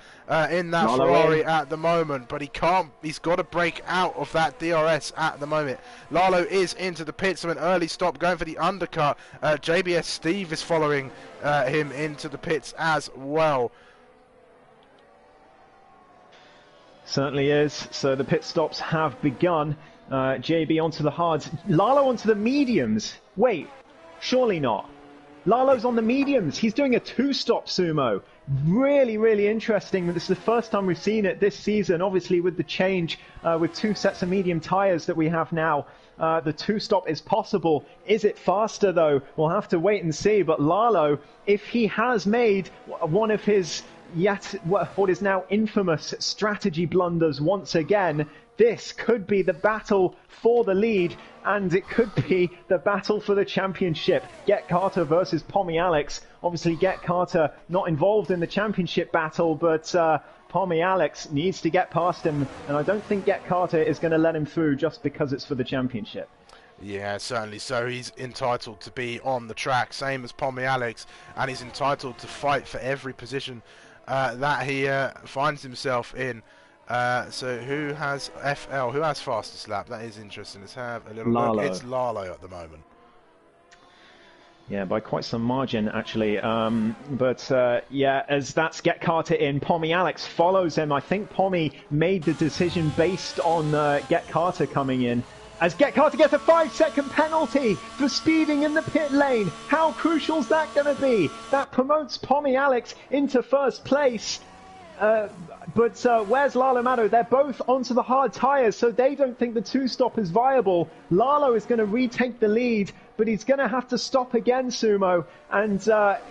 in that Ferrari at the moment, but he can't. He's got to break out of that DRS at the moment. Lalo is into the pits, so an early stop going for the undercut. JBS Steve is following him into the pits as well. Certainly is. So the pit stops have begun. JB onto the hards. Lalo onto the mediums. Wait, surely not. Lalo's on the mediums. He's doing a 2-stop sumo. Really, really interesting. This is the first time we've seen it this season, obviously with the change with 2 sets of medium tyres that we have now. The 2-stop is possible. Is it faster though? We'll have to wait and see. But Lalo, if he has made one of his what is now infamous strategy blunders once again, this could be the battle for the lead, and it could be the battle for the championship. Get Carter versus Pommy Alex. Obviously, Get Carter not involved in the championship battle, but Pommy Alex needs to get past him, and I don't think Get Carter is going to let him through just because it's for the championship. Yeah, certainly so. He's entitled to be on the track, same as Pommy Alex, and he's entitled to fight for every position that he finds himself in. So who has FL? Who has fastest lap? That is interesting. Let's have a little look. It's Lalo at the moment. Yeah, by quite some margin, actually. Yeah, as that's Get Carter in, Pommy Alex follows him. I think Pommy made the decision based on Get Carter coming in. As Get Carter gets a 5-second penalty for speeding in the pit lane. How crucial is that going to be? That promotes Pommy Alex into first place. But where's Lalo Mato? They're both onto the hard tyres, so they don't think the two-stop is viable. Lalo is going to retake the lead, but he's going to have to stop again, Sumo. And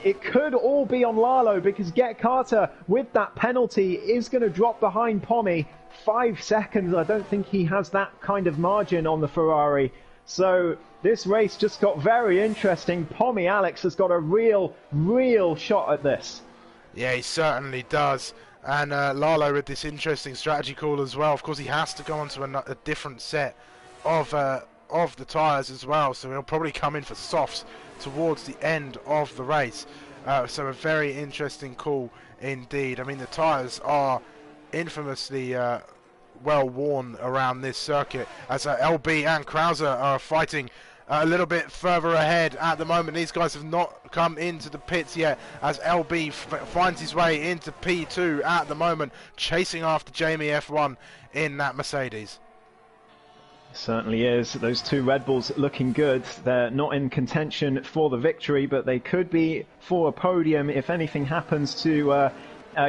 it could all be on Lalo, because Get Carter, with that penalty, is going to drop behind Pommy. 5 seconds, I don't think he has that kind of margin on the Ferrari. So this race just got very interesting. Pommy Alex has got a real shot at this. Yeah, he certainly does. And Lalo with this interesting strategy call as well. Of course, he has to go onto a different set of the tyres as well. So he'll probably come in for softs towards the end of the race. So a very interesting call indeed. I mean, the tyres are infamously well worn around this circuit, as LB and Krauser are fighting a little bit further ahead at the moment. These guys have not come into the pits yet, as LB finds his way into P2 at the moment, chasing after Jamie F1 in that Mercedes. Certainly is. Those two Red Bulls looking good. They're not in contention for the victory, but they could be for a podium if anything happens to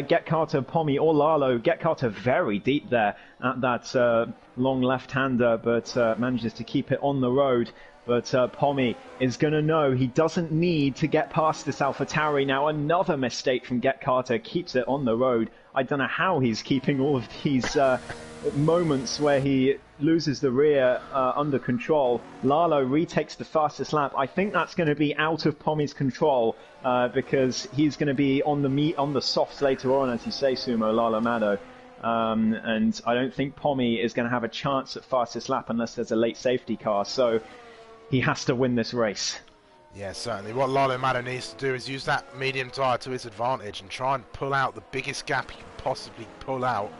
Get Carter, Pommy or Lalo. Get Carter very deep there at that long left-hander, but manages to keep it on the road. But Pommy is going to know he doesn't need to get past this AlphaTauri now. Another mistake from Get Carter keeps it on the road. I don't know how he's keeping all of these moments where he loses the rear under control. Lalo retakes the fastest lap. I think that's going to be out of Pommy's control because he's going to be on the softs later on, as you say, Sumo, Lalo Mato. And I don't think Pommy is going to have a chance at fastest lap unless there's a late safety car. So he has to win this race. Yeah, certainly. What Lalo Mato needs to do is use that medium tyre to his advantage and try and pull out the biggest gap he can possibly pull out,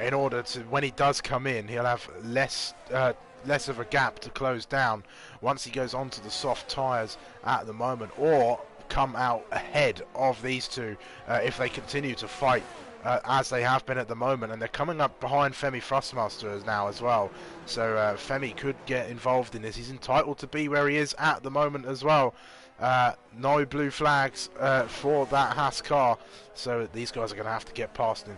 in order to, when he does come in, he'll have less of a gap to close down once he goes onto the soft tyres at the moment, or come out ahead of these two if they continue to fight as they have been at the moment. And they're coming up behind Femi Thrustmaster now as well, so Femi could get involved in this. He's entitled to be where he is at the moment as well. No blue flags for that Haas car, so these guys are going to have to get past him.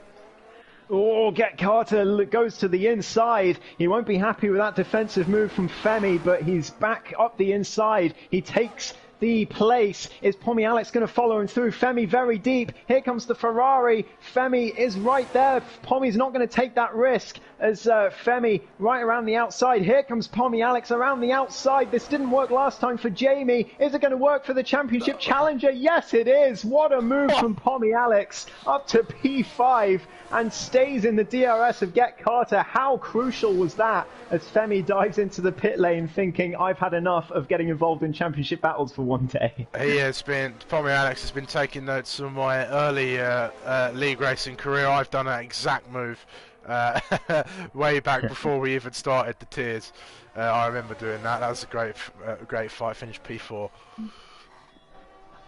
Oh, Get Carter goes to the inside. He won't be happy with that defensive move from Femi, but he's back up the inside. He takes the place. Is Pommy Alex going to follow him through? Femi very deep. Here comes the Ferrari. Femi is right there. Pommy's not going to take that risk as Femi right around the outside. Here comes Pommy Alex around the outside. This didn't work last time for Jamie. Is it going to work for the championship challenger? Yes, it is. What a move from Pommy Alex, up to P5 and stays in the DRS of Get Carter. How crucial was that, as Femi dives into the pit lane thinking, I've had enough of getting involved in championship battles for one day. Pommy Alex has been taking notes from my early league racing career. I've done that exact move way back before we even started the tiers. I remember doing that. That was a great fight. Finished P4.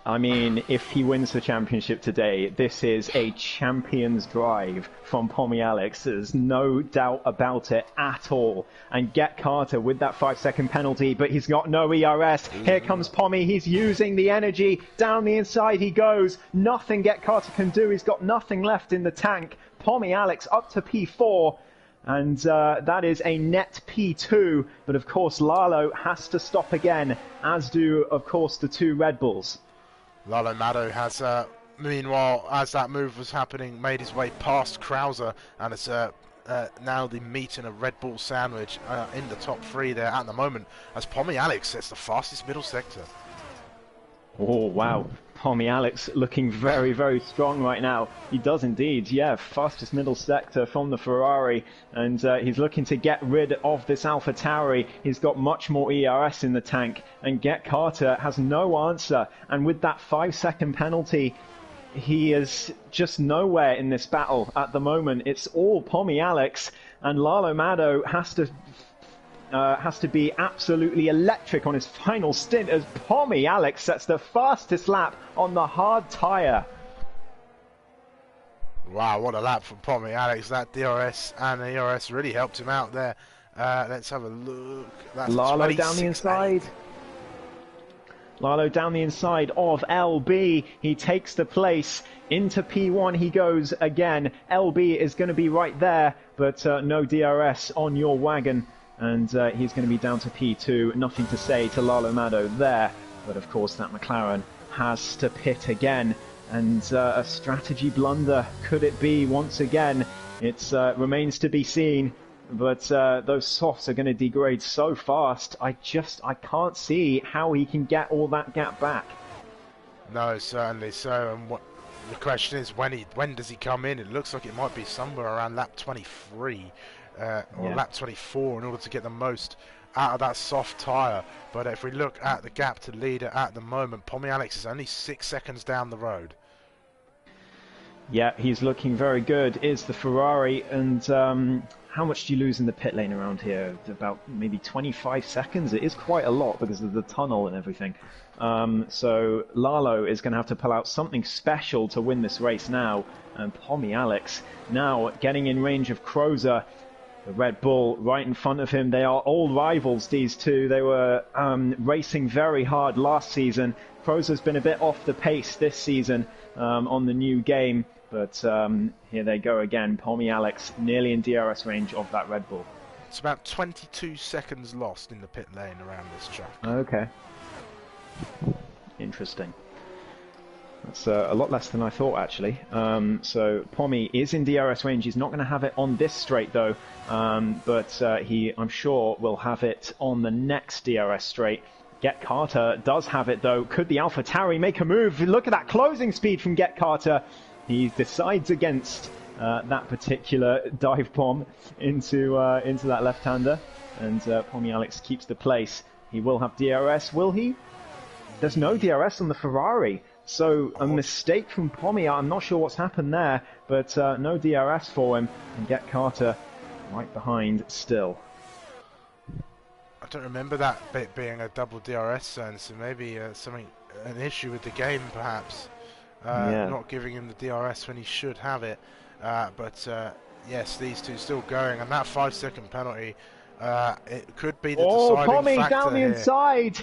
I mean, if he wins the championship today, this is a champion's drive from Pommy Alex. There's no doubt about it at all. And Get Carter with that 5-second penalty, but he's got no ERS. Here comes Pommy. He's using the energy. Down the inside he goes. Nothing Get Carter can do. He's got nothing left in the tank. Pommy Alex up to P4. And that is a net P2. But of course, Lalo has to stop again, as do, of course, the two Red Bulls. Lalo Mato has, meanwhile, as that move was happening, made his way past Krauser, and it's now the meat in a Red Bull sandwich in the top 3 there at the moment, as Pommy Alex sets the fastest middle sector. Oh, wow. Pommy Alex looking very, very strong right now. He does indeed, yeah, fastest middle sector from the Ferrari, and he's looking to get rid of this AlphaTauri. He's got much more ERS in the tank, and Get Carter has no answer, and with that 5-second penalty, he is just nowhere in this battle at the moment. It's all Pommy Alex, and Lalo Mato has to be absolutely electric on his final stint, as Pommy Alex sets the fastest lap on the hard tyre. Wow, what a lap from Pommy Alex. That DRS and the ERS really helped him out there. Let's have a look. That's Lalo down the inside. Lalo down the inside of LB. He takes the place. Into P1 he goes again. LB is going to be right there, but no DRS on your wagon. And he's going to be down to P2. Nothing to say to Lalo Mado there. But of course that McLaren has to pit again. And a strategy blunder. Could it be once again? It remains to be seen. But those softs are going to degrade so fast. I can't see how he can get all that gap back. No, certainly so. And the question is, when does he come in? It looks like it might be somewhere around lap 23 or lap 24 in order to get the most out of that soft tyre. But if we look at the gap to leader at the moment, Pommy Alex is only 6 seconds down the road. Yeah, he's looking very good. Is the Ferrari, and how much do you lose in the pit lane around here? About maybe 25 seconds. It is quite a lot because of the tunnel and everything. So Lalo is going to have to pull out something special to win this race now. And Pommy Alex now getting in range of Crozer. The Red Bull right in front of him. They are old rivals, these two. They were racing very hard last season. Crozer's been a bit off the pace this season on the new game. But here they go again. Pommy Alex nearly in DRS range of that Red Bull. It's about 22 seconds lost in the pit lane around this track. Okay. Interesting. That's a lot less than I thought, actually. So Pommy is in DRS range. He's not going to have it on this straight, though. But he, I'm sure, will have it on the next DRS straight. Get Carter does have it, though. Could the AlphaTauri make a move? Look at that closing speed from Get Carter. He decides against that particular dive bomb into that left-hander. And Pommy Alex keeps the place. He will have DRS, will he? There's no DRS on the Ferrari. So a mistake from Pommy. I'm not sure what's happened there, but no DRS for him. And Get Carter right behind still. I don't remember that bit being a double DRS zone, so maybe an issue with the game perhaps. Not giving him the DRS when he should have it. But yes, these two still going, and that 5-second penalty, it could be the deciding Pommy factor down the here. inside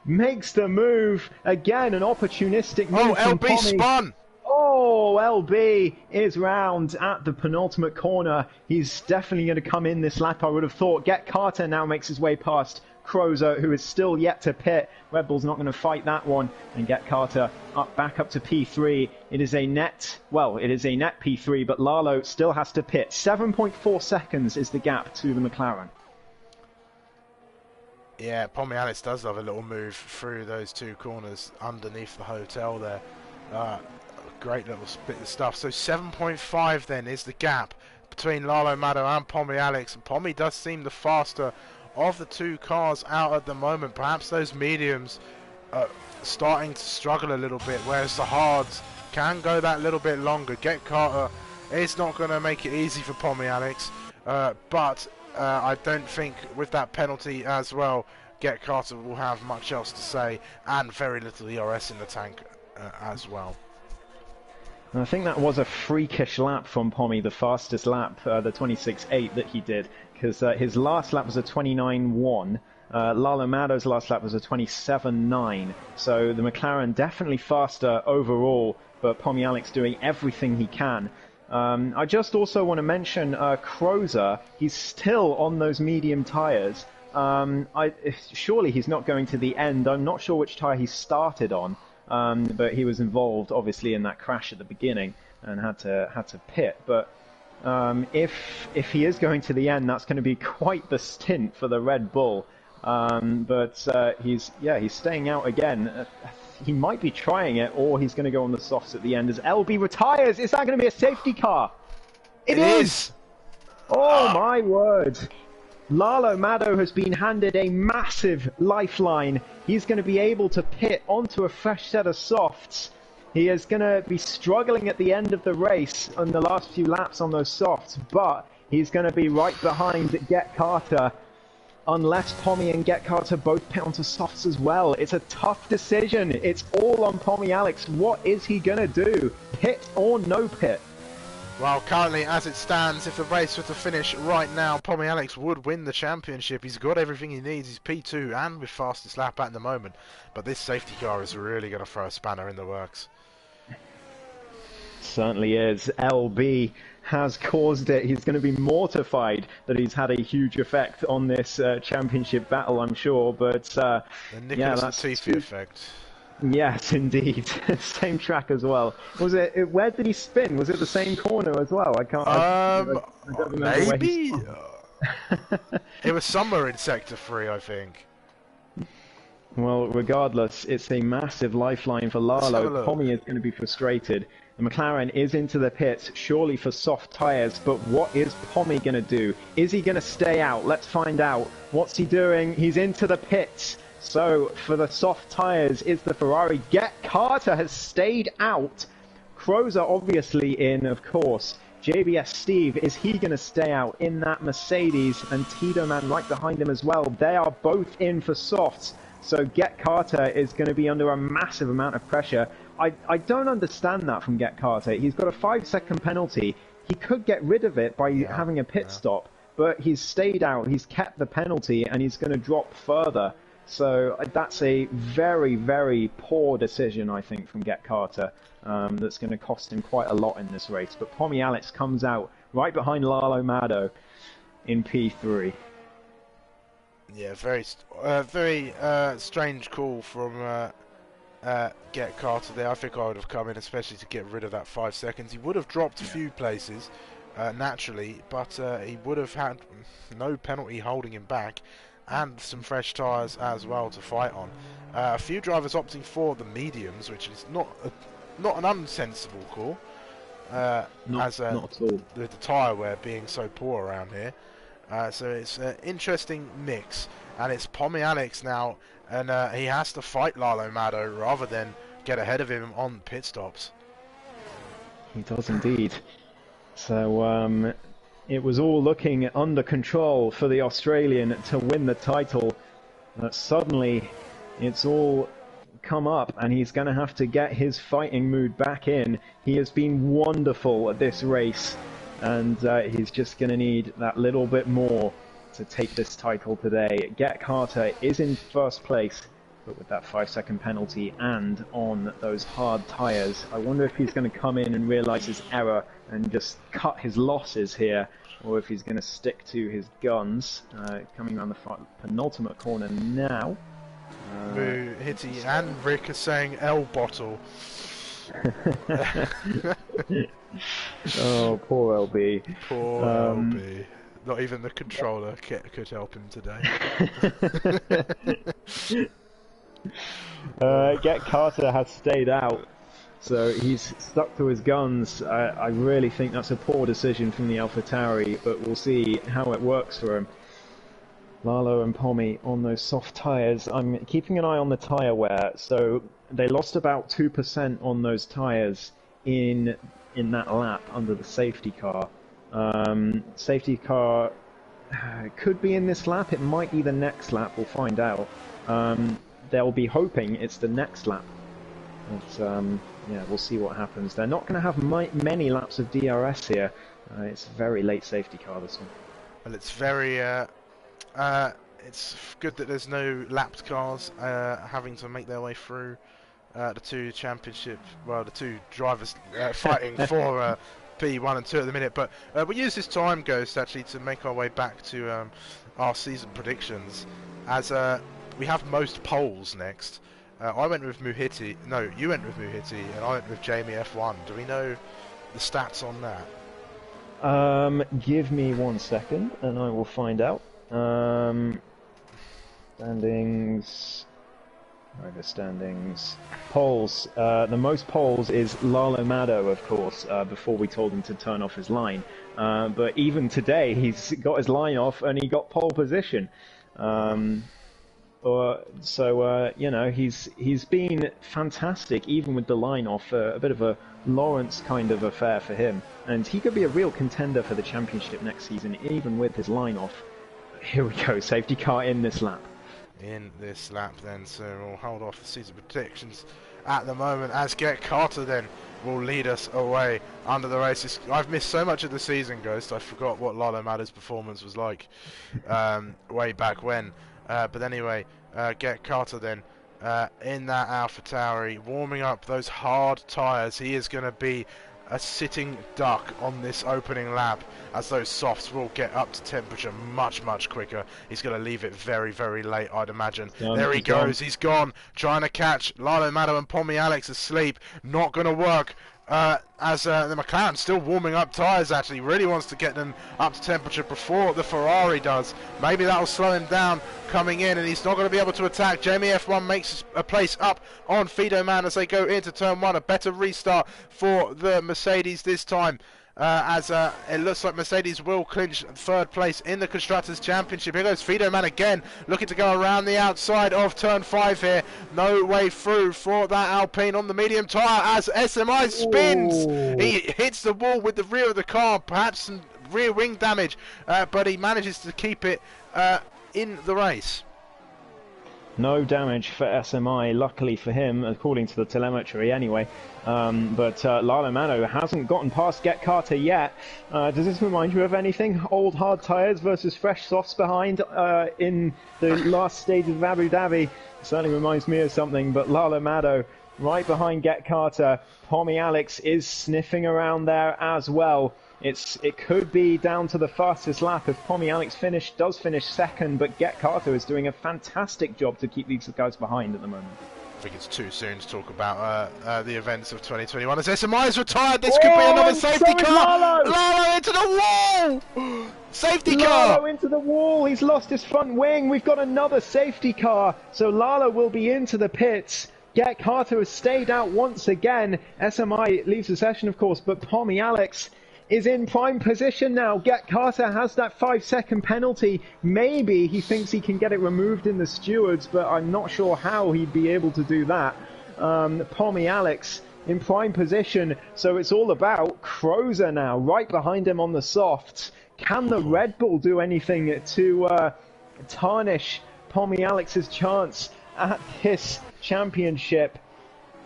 makes the move again. An opportunistic move. Oh, from LB Pommy. spun. Oh, LB is round at the penultimate corner. He's definitely going to come in this lap, I would have thought. Get Carter now makes his way past Crozer, who is still yet to pit. Red Bull's not going to fight that one. And Get Carter back up to P3. It is a net P3, but Lalo still has to pit. 7.4 seconds is the gap to the McLaren. Yeah, Pommy Alex does have a little move through those two corners underneath the hotel there. Great little bit of stuff. So 7.5 then is the gap between Lalo Mado and Pommy Alex. And Pommy does seem the faster of the two cars out at the moment. Perhaps those mediums are starting to struggle a little bit, whereas the hards can go that little bit longer. Get Carter is not going to make it easy for Pommy Alex, but I don't think with that penalty as well, Get Carter will have much else to say, and very little ERS in the tank as well. And I think that was a freakish lap from Pommy, the fastest lap, the 26.8 that he did, because his last lap was a 29.1. Lalo Mado's last lap was a 27.9. So the McLaren definitely faster overall, but Pommy Alex doing everything he can. I just also want to mention Crozer. He's still on those medium tyres. Surely he's not going to the end. I'm not sure which tyre he started on. But he was involved, obviously, in that crash at the beginning and had to pit. But if he is going to the end, that's going to be quite the stint for the Red Bull. But he's staying out again. He might be trying it, or he's going to go on the softs at the end as LB retires. Is that going to be a safety car? It is! Oh my word! Lalo Mado has been handed a massive lifeline. He's going to be able to pit onto a fresh set of softs. He is going to be struggling at the end of the race on the last few laps on those softs, but he's going to be right behind Get Carter, unless Pommy and Get Carter both pit onto softs as well. It's a tough decision. It's all on Pommy Alex. What is he going to do? Pit or no pit? Well, currently, as it stands, if the race were to finish right now, Pommy Alex would win the championship. He's got everything he needs. He's P2 and with fastest lap at the moment. But this safety car is really going to throw a spanner in the works. Certainly is. LB has caused it. He's going to be mortified that he's had a huge effect on this championship battle, I'm sure. But The Nicholas Latifi effect. Yes, indeed. Same track as well. Was it? Where did he spin? Was it the same corner as well? I can't. I don't remember maybe. Where It was somewhere in Sector 3, I think. Well, regardless, it's a massive lifeline for Lalo. Pommy is going to be frustrated. The McLaren is into the pits, surely for soft tyres, but what is Pommy going to do? Is he going to stay out? Let's find out. What's he doing? He's into the pits. So, for the soft tyres, is the Ferrari. Get Carter has stayed out. Crows are obviously in, of course. JBS Steve, is he going to stay out in that Mercedes? And Tito Man right behind him as well. They are both in for softs. So Get Carter is going to be under a massive amount of pressure. I don't understand that from Get Carter. He's got a 5-second penalty. He could get rid of it by having a pit stop. But he's stayed out. He's kept the penalty and he's going to drop further. So that's a very, very poor decision, I think, from Get Carter. That's going to cost him quite a lot in this race. But Pommy Alex comes out right behind Lalo Mado in P3. Yeah, very strange call from Get Carter there. I think I would have come in, especially to get rid of that 5 seconds. He would have dropped a few places naturally, but he would have had no penalty holding him back, and some fresh tyres as well to fight on. A few drivers opting for the mediums, which is not an unsensible call, not at all. The tyre wear being so poor around here. So it's an interesting mix, and it's Pommy Alex now, and he has to fight Lalo Mado rather than get ahead of him on pit stops. He does indeed. So it was all looking under control for the Australian to win the title. But suddenly, it's all come up, and he's going to have to get his fighting mood back in. He has been wonderful at this race, and he's just going to need that little bit more to take this title today. Get Carter is in first place, but with that 5-second penalty and on those hard tyres, I wonder if he's going to come in and realise his error and just cut his losses here, or if he's going to stick to his guns. Coming around the penultimate corner now. Hitty and Rick are saying L bottle. Oh, poor LB. Poor LB. Not even the controller could help him today. Get Carter has stayed out, so he's stuck to his guns. I really think that's a poor decision from the AlphaTauri, but we'll see how it works for him. Lalo and Pommy on those soft tyres. I'm keeping an eye on the tyre wear, so they lost about 2% on those tyres in that lap under the safety car. Safety car could be in this lap, it might be the next lap, we'll find out. They'll be hoping it's the next lap. But yeah, we'll see what happens. They're not going to have many laps of DRS here. It's a very late safety car, this one. Well, it's very... it's good that there's no lapped cars having to make their way through the two drivers fighting for P1 and 2 at the minute. But we'll use this time, Ghost, actually, to make our way back to our season predictions, as we have most polls next. I went with Muhiti. No, you went with Muhiti, and I went with Jamie F1. Do we know the stats on that? Give me 1 second, and I will find out. Standings. Where are the standings? Polls. The most polls is Lalo Mado, of course, before we told him to turn off his line. But even today, he's got his line off and he got pole position. So you know, he's been fantastic, even with the line off. A bit of a Lawrence kind of affair for him. And he could be a real contender for the championship next season, even with his line off. Here we go, safety car in this lap. In this lap then, so we'll hold off the season predictions at the moment, as Get Carter then will lead us away under the races. I've missed so much of the season, Ghost. I forgot what Lalo Madder's performance was like way back when. But anyway, Get Carter then in that AlphaTauri, warming up those hard tyres. He is going to be a sitting duck on this opening lap, as those softs will get up to temperature much quicker. He's going to leave it very late, I'd imagine. There he goes, he's gone, trying to catch Lalo Madder and Pommy Alex asleep. Not going to work. As the McLaren still warming up tyres, actually really wants to get them up to temperature before the Ferrari does. Maybe that'll slow him down coming in, and he's not going to be able to attack. Jamie F1 makes a place up on Fido Man as they go into turn 1. A better restart for the Mercedes this time. As it looks like Mercedes will clinch third place in the Constructors' Championship. Here goes Fido Man again, looking to go around the outside of turn 5 here. No way through for that Alpine on the medium tyre as SMI spins. Ooh. He hits the wall with the rear of the car, perhaps some rear wing damage, but he manages to keep it in the race. No damage for SMI, luckily for him, according to the telemetry anyway. But Lalo Madder hasn't gotten past Get Carter yet. Does this remind you of anything? Old hard tyres versus fresh softs behind in the last stage of Abu Dhabi? It certainly reminds me of something, but Lalo Madder right behind Get Carter. Pommy Alex is sniffing around there as well. It could be down to the fastest lap if Pommy Alex does finish second, but Get Carter is doing a fantastic job to keep these guys behind at the moment. I think it's too soon to talk about the events of 2021 as SMI is retired. This could be another safety car. Lalo into the wall. Safety car. Lalo into the wall. He's lost his front wing. We've got another safety car. So Lalo will be into the pits. Get Carter has stayed out once again. SMI leaves the session, of course, but Pommy Alex is in prime position now. Get Carter has that 5-second penalty. Maybe he thinks he can get it removed in the stewards, but I'm not sure how he'd be able to do that. Pommy Alex in prime position, so it's all about Crozer now, right behind him on the softs. Can the Red Bull do anything to tarnish Pommy Alex's chance at this championship?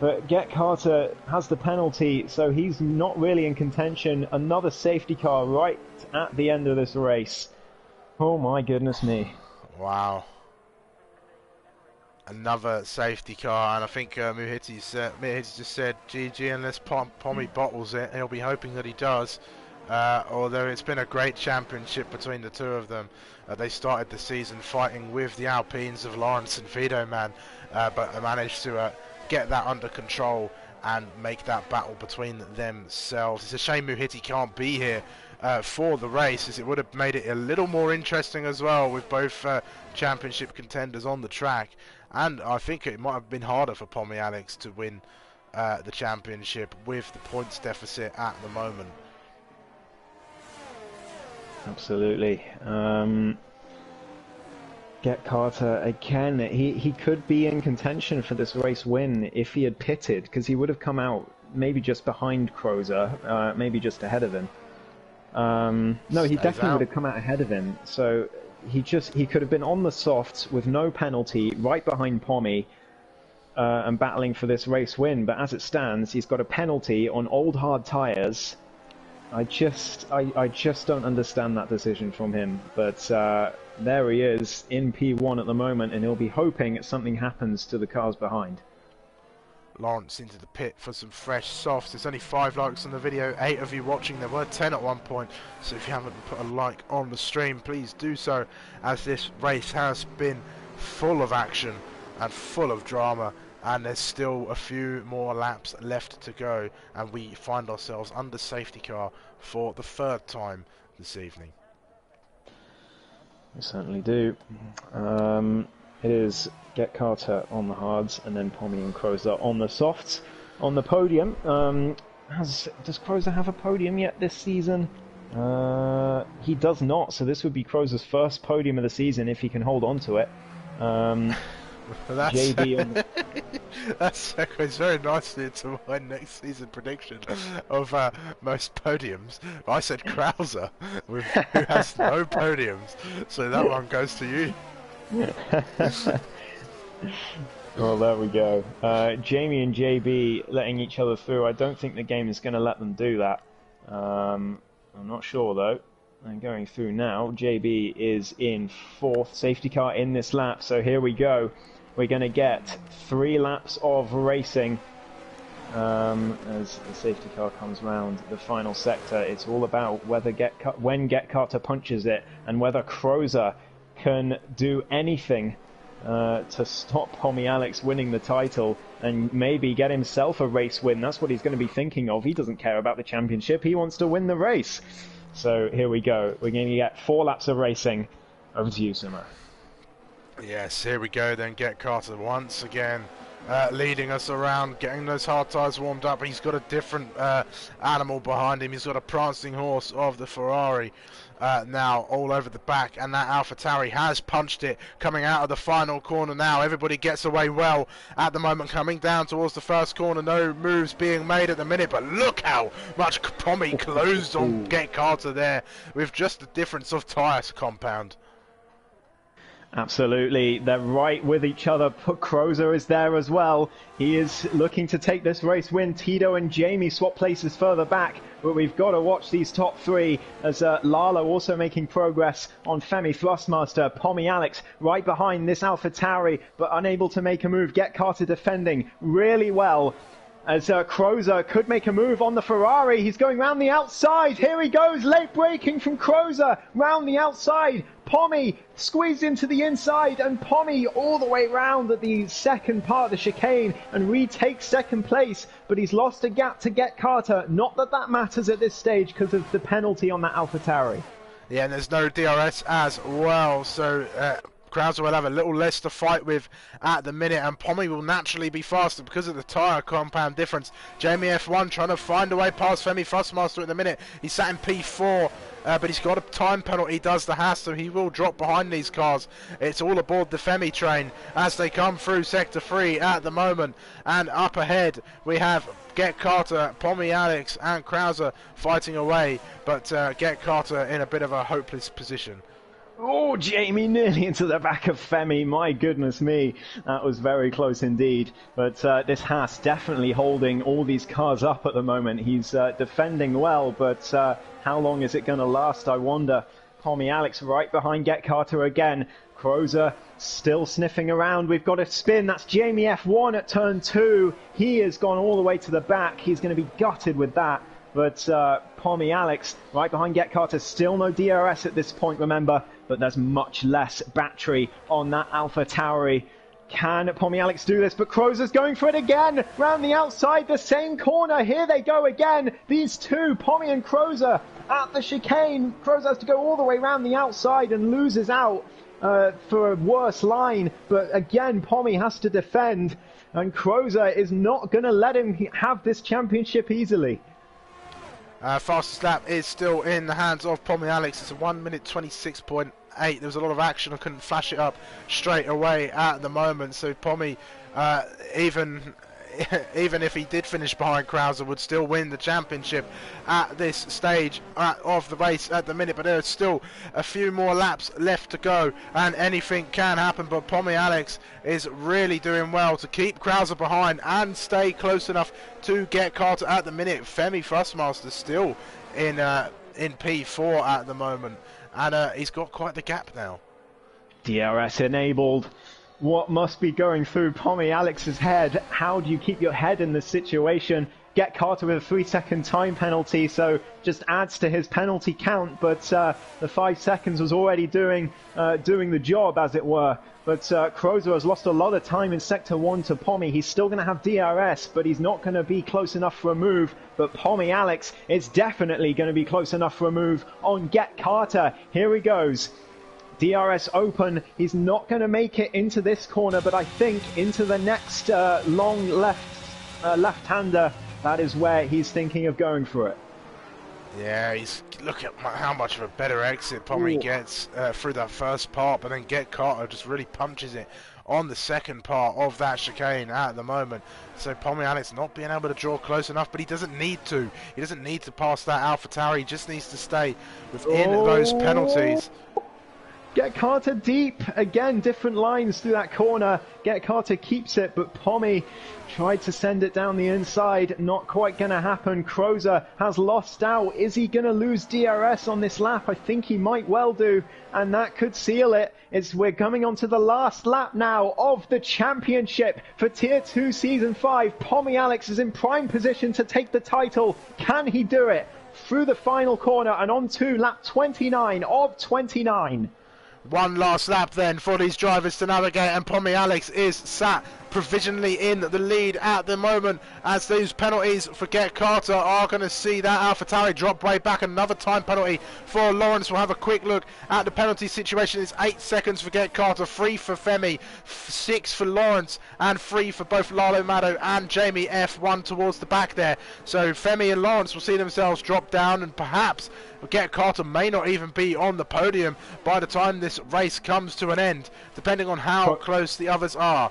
But Get Carter has the penalty, so he's not really in contention. Another safety car right at the end of this race. Oh my goodness me. Wow. Another safety car, and I think Muhiti just said GG unless Pommy bottles it. He'll be hoping that he does. Although it's been a great championship between the two of them. They started the season fighting with the Alpines of Lawrence and Fido Man, but they managed to get that under control and make that battle between themselves. It's a shame Muhiti can't be here for the race, as it would have made it a little more interesting as well, with both championship contenders on the track. And I think it might have been harder for Pommy Alex to win the championship with the points deficit at the moment. Absolutely. Get Carter again. He could be in contention for this race win if he had pitted, because he would have come out maybe just behind Crozer, maybe just ahead of him. No, he definitely would have come out ahead of him. So he could have been on the softs with no penalty, right behind Pommy, and battling for this race win. But as it stands, he's got a penalty on old hard tyres. I just don't understand that decision from him. But there he is in P1 at the moment, and he'll be hoping something happens to the cars behind. Lawrence into the pit for some fresh softs. There's only 5 likes on the video, 8 of you watching. There were 10 at one point, so if you haven't put a like on the stream, please do so, as this race has been full of action and full of drama, and there's still a few more laps left to go, and we find ourselves under safety car for the 3rd time this evening. We certainly do. It is Get Carter on the hards, and then Pommy and Crozer on the softs. On the podium, does Crozer have a podium yet this season? He does not, so this would be Crozer's first podium of the season if he can hold on to it. JB on the... That segues very nicely into my next season prediction of most podiums. I said Krauser, who has no podiums, so that one goes to you. Well, there we go. Jamie and JB letting each other through. I don't think the game is going to let them do that. I'm not sure, though. And going through now, JB is in 4th safety car in this lap. So here we go. We're going to get 3 laps of racing. As the safety car comes round the final sector, it's all about whether when Get Carter punches it and whether Crozer can do anything to stop Pommy Alex winning the title and maybe get himself a race win. That's what he's going to be thinking of. He doesn't care about the championship. He wants to win the race. So here we go. We're going to get 4 laps of racing. Over to you, Sumo. Yes, here we go then. Get Carter once again leading us around, getting those hard tyres warmed up. He's got a different animal behind him. He's got a prancing horse of the Ferrari now all over the back, and that AlphaTauri has punched it coming out of the final corner now. Everybody gets away well at the moment, coming down towards the first corner. No moves being made at the minute, but look how much Pommy closed on Get Carter there with just the difference of tyre compound. Absolutely, they're right with each other. Crozer is there as well. He is looking to take this race win. Tito and Jamie swap places further back, but we've got to watch these top 3 as Lalo also making progress on Femi Thrustmaster. Pommy Alex right behind this AlphaTauri, but unable to make a move. Get Carter defending really well. As Crozer could make a move on the Ferrari. He's going round the outside. Here he goes, late braking from Crozer round the outside. Pommy squeezed into the inside, and Pommy all the way round at the second part of the chicane and retakes second place. But he's lost a gap to Get Carter. Not that that matters at this stage because of the penalty on that AlphaTauri. Yeah, and there's no DRS as well, so Crozer will have a little less to fight with at the minute, and Pommy will naturally be faster because of the tyre compound difference. Jamie F1 trying to find a way past Femi Fussmaster at the minute. He's sat in P4, but he's got a time penalty, he does the Haas, so he will drop behind these cars. It's all aboard the Femi train as they come through Sector 3 at the moment, and up ahead we have Get Carter, Pommy Alex and Crozer fighting away, but Get Carter in a bit of a hopeless position. Oh, Jamie nearly into the back of Femi. My goodness me, that was very close indeed. But this Haas definitely holding all these cars up at the moment. He's defending well, but how long is it going to last, I wonder? Pommy Alex right behind Get Carter again. Crozer still sniffing around. We've got a spin. That's Jamie F1 at turn 2. He has gone all the way to the back. He's going to be gutted with that. But Pommy Alex right behind Get Carter, still no DRS at this point, remember, but there's much less battery on that AlphaTauri. Can Pommy Alex do this? But Crozer's going for it again, round the outside, the same corner. Here they go again, these two, Pommy and Crozer at the chicane. Crozer has to go all the way round the outside and loses out for a worse line. But again, Pommy has to defend, and Crozer is not going to let him have this championship easily. Fastest lap is still in the hands of Pommy Alex. It's a 1 minute 26.8. There was a lot of action. I couldn't flash it up straight away at the moment. So Pommy, even if he did finish behind Crozer, would still win the championship at this stage of the race at the minute. But there's still a few more laps left to go, and anything can happen. But Pommy Alex is really doing well to keep Crozer behind and stay close enough to Get Carter at the minute. Femi Fussmaster still in P4 at the moment, and he's got quite the gap now. DRS enabled. What must be going through Pommy Alex's head? How do you keep your head in this situation? Get Carter with a 3-second time penalty, so just adds to his penalty count, but the 5 seconds was already doing the job, as it were. But Crozer has lost a lot of time in Sector 1 to Pommy. He's still going to have DRS, but he's not going to be close enough for a move. But Pommy Alex is definitely going to be close enough for a move on Get Carter. Here he goes. DRS open. He's not going to make it into this corner, but I think into the next long left-hander. That is where he's thinking of going for it. Yeah, look at how much of a better exit Pommy gets through that first part, but then Get Carter just really punches it on the second part of that chicane at the moment. So Pommy Alex not being able to draw close enough, but he doesn't need to. He doesn't need to pass that AlphaTauri. He just needs to stay within those penalties. Get Carter deep. Again, different lines through that corner. Get Carter keeps it, but Pommy tried to send it down the inside. Not quite going to happen. Crozer has lost out. Is he going to lose DRS on this lap? I think he might well do, and that could seal it. We're coming on to the last lap now of the championship for Tier 2 Season 5. Pommy Alex is in prime position to take the title. Can he do it? Through the final corner and on to lap 29 of 29. One last lap then for these drivers to navigate, and Pommy Alex is sat provisionally in the lead at the moment, as those penalties for Get Carter are going to see that AlphaTauri drop way back. Another time penalty for Lawrence. We'll have a quick look at the penalty situation. It's 8 seconds for Get Carter, 3 for Femi, 6 for Lawrence, and 3 for both Lalo Maddo and Jamie F1 towards the back there. So Femi and Lawrence will see themselves drop down, and perhaps Get Carter may not even be on the podium by the time this race comes to an end, depending on how close the others are.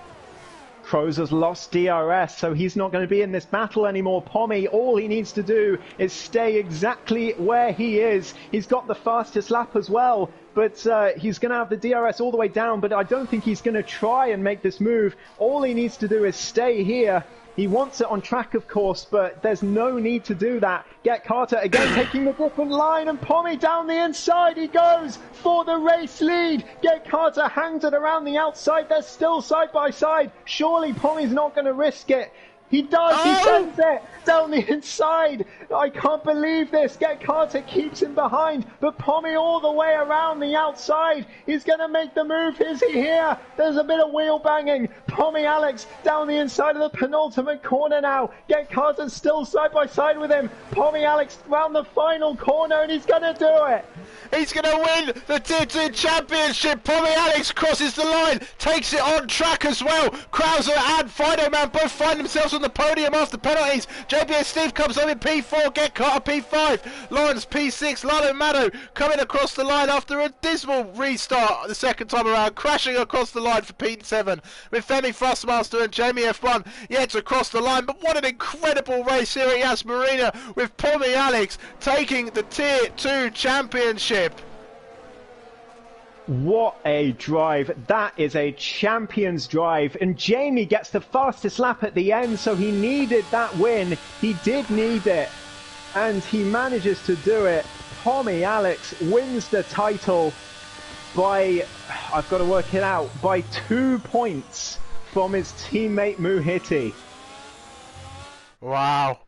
Crozer's lost DRS, so he's not going to be in this battle anymore. Pommy, all he needs to do is stay exactly where he is. He's got the fastest lap as well, but he's going to have the DRS all the way down, but I don't think he's going to try and make this move. All he needs to do is stay here. He wants it on track, of course, but there's no need to do that. Get Carter again taking the different line, and Pommy down the inside. He goes for the race lead. Get Carter hangs it around the outside. They're still side by side. Surely Pommy's not going to risk it. He does, he sends it down the inside. I can't believe this. Get Carter keeps him behind, but Pommy all the way around the outside. He's going to make the move. Is he here? There's a bit of wheel banging. Pommy Alex down the inside of the penultimate corner now. Get Carter still side by side with him. Pommy Alex round the final corner, and he's going to do it. He's going to win the Tier 2 Championship. Pommy Alex crosses the line, takes it on track as well. Krauser and Fido Man both find themselves on the podium after penalties. JBS Steve comes home in P4, Get Carter P5, Lawrence P6, Lalo Maddo coming across the line after a dismal restart the second time around, crashing across the line for P7, with Femi Thrustmaster and Jamie F1 yet to cross the line. But what an incredible race here at Yas Marina, with Pommy Alex taking the Tier 2 Championship. What a drive. That is a champion's drive. And Jamie gets the fastest lap at the end, so he needed that win. He did need it. And he manages to do it. Pommy Alex wins the title by, I've got to work it out, by 2 points from his teammate Muhiti. Wow.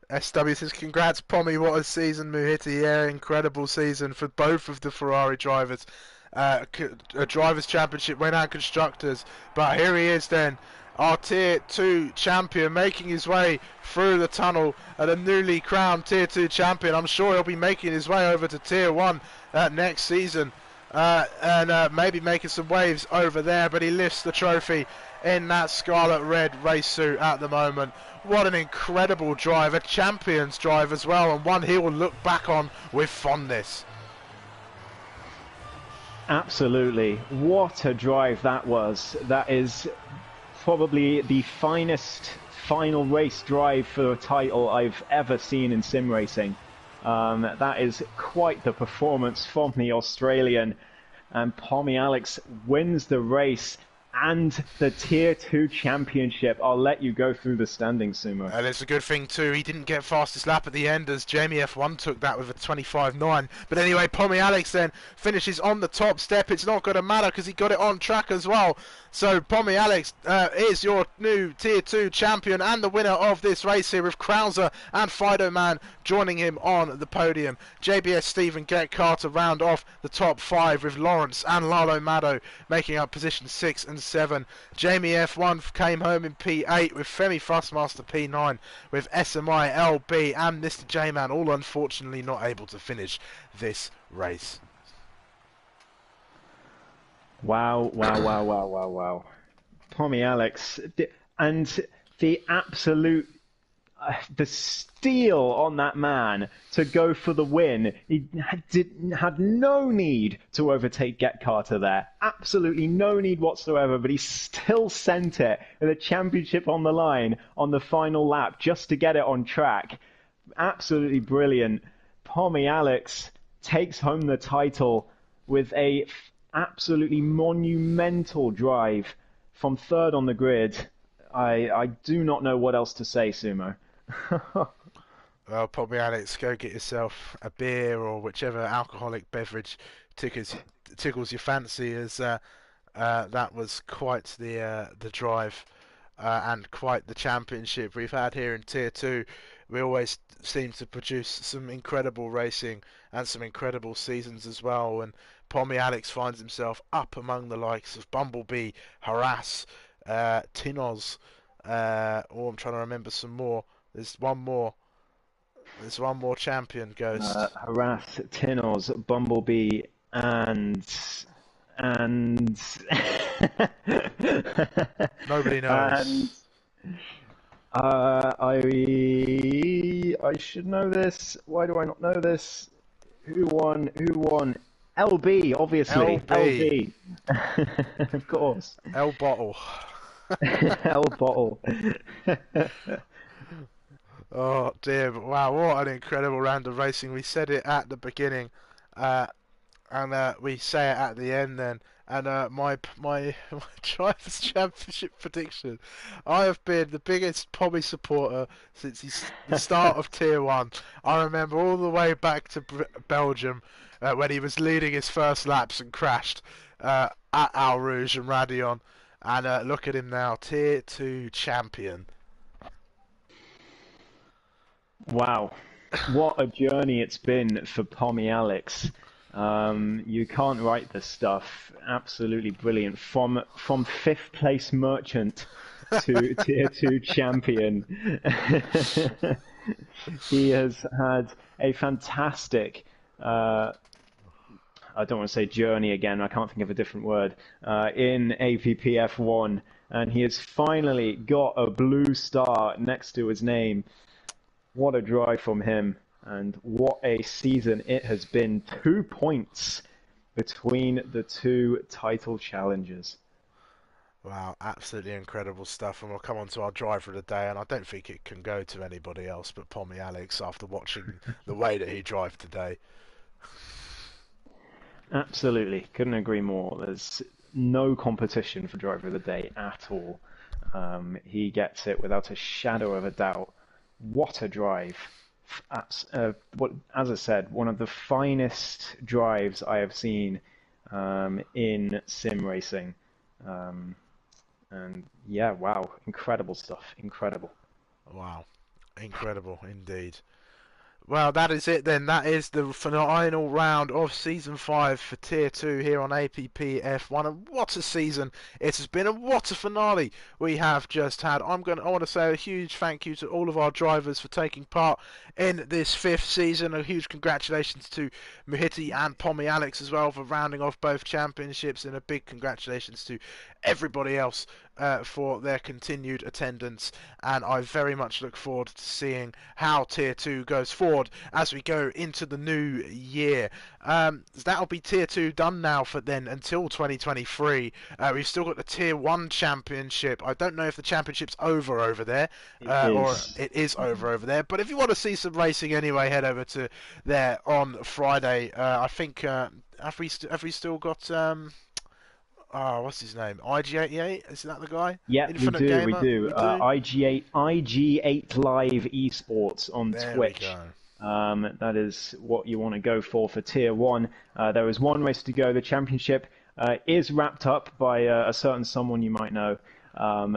SW says, congrats Pommy, what a season. Muhiti, yeah, incredible season for both of the Ferrari drivers. A Drivers' Championship went out Constructors, but here he is then, our Tier 2 champion, making his way through the tunnel at a newly crowned Tier 2 champion. I'm sure he'll be making his way over to Tier 1 next season, and maybe making some waves over there, but he lifts the trophy in that scarlet red race suit at the moment. What an incredible drive, a champion's drive as well, and one he will look back on with fondness. Absolutely. What a drive that was. That is probably the finest final race drive for a title I've ever seen in sim racing. That is quite the performance from the Australian, and Pommy Alex wins the race and the Tier 2 Championship. I'll let you go through the standings, Sumo. And it's a good thing too, he didn't get fastest lap at the end, as Jamie F1 took that with a 25.9. But anyway, Pommy Alex then finishes on the top step. It's not going to matter because he got it on track as well. So Pommy Alex is your new Tier 2 champion and the winner of this race here, with Krauser and Fido Man joining him on the podium. JBS Steve and Get Carter round off the top 5, with Lawrence and Lalo Maddo making up positions 6 and 7. Jamie F1 came home in P8, with Femi Thrustmaster P9, with SMI, LB and Mr. J-Man all unfortunately not able to finish this race. Wow, wow, wow, wow, wow, wow. Pommy Alex, and the absolute, the steel on that man to go for the win. He had no need to overtake Get Carter there. Absolutely no need whatsoever, but he still sent it with a championship on the line on the final lap just to get it on track. Absolutely brilliant. Pommy Alex takes home the title with a absolutely monumental drive from third on the grid. I do not know what else to say, Sumo. Well, probably Alex, go get yourself a beer or whichever alcoholic beverage tickles tickles your fancy. As that was quite the drive and quite the championship we've had here in Tier 2. We always seem to produce some incredible racing and some incredible seasons as well. And Pommy Alex finds himself up among the likes of Bumblebee, Harass, Tinoz. I'm trying to remember some more. There's one more. There's one more champion, Ghost. Harass, Tinos, Bumblebee, and Nobody and knows. I should know this. Why do I not know this? Who won? Who won? LB, obviously. LB. LB. Of course. L Bottle. L bottle. Oh dear, but wow, what an incredible round of racing. We said it at the beginning, and we say it at the end then. And my Drivers' Championship prediction. I have been the biggest Pommy supporter since the start of Tier 1. I remember all the way back to Belgium when he was leading his first laps and crashed at Al Rouge and Radion. And look at him now, Tier 2 champion. Wow, what a journey it's been for Pommy Alex. You can't write this stuff. Absolutely brilliant. From fifth place merchant to tier 2 champion. He has had a fantastic, I don't want to say journey again, I can't think of a different word, in APPF1. And he has finally got a blue star next to his name. What a drive from him, and what a season it has been. 2 points between the two title challengers. Wow, absolutely incredible stuff. And we'll come on to our driver of the day, and I don't think it can go to anybody else but Pommy Alex after watching the way that he drove today. Absolutely, couldn't agree more. There's no competition for driver of the day at all. He gets it without a shadow of a doubt. What a drive. As I said, one of the finest drives I have seen in sim racing. And yeah, wow, incredible stuff, incredible. Wow, incredible indeed. Well, that is it then. That is the final round of Season 5 for Tier 2 here on APPF1. And what a season it has been, and what a finale we have just had. I want to say a huge thank you to all of our drivers for taking part in this 5th season. A huge congratulations to Muhiti and Pommy Alex as well for rounding off both championships, and a big congratulations to everybody else for their continued attendance. And I very much look forward to seeing how Tier 2 goes forward as we go into the new year. That'll be Tier 2 done now for then until 2023. We've still got the Tier 1 Championship. I don't know if the championship's over there, or it is over there. But if you want to see some racing anyway, head over to there on Friday. I think have we still got what's his name? IG88? Is that the guy? Yeah, Infinite we do, Gamer? we do. We do? IG8 Live Esports on There Twitch. we That is what you want to go for Tier 1. There is one race to go. The championship is wrapped up by a certain someone you might know. Yeah,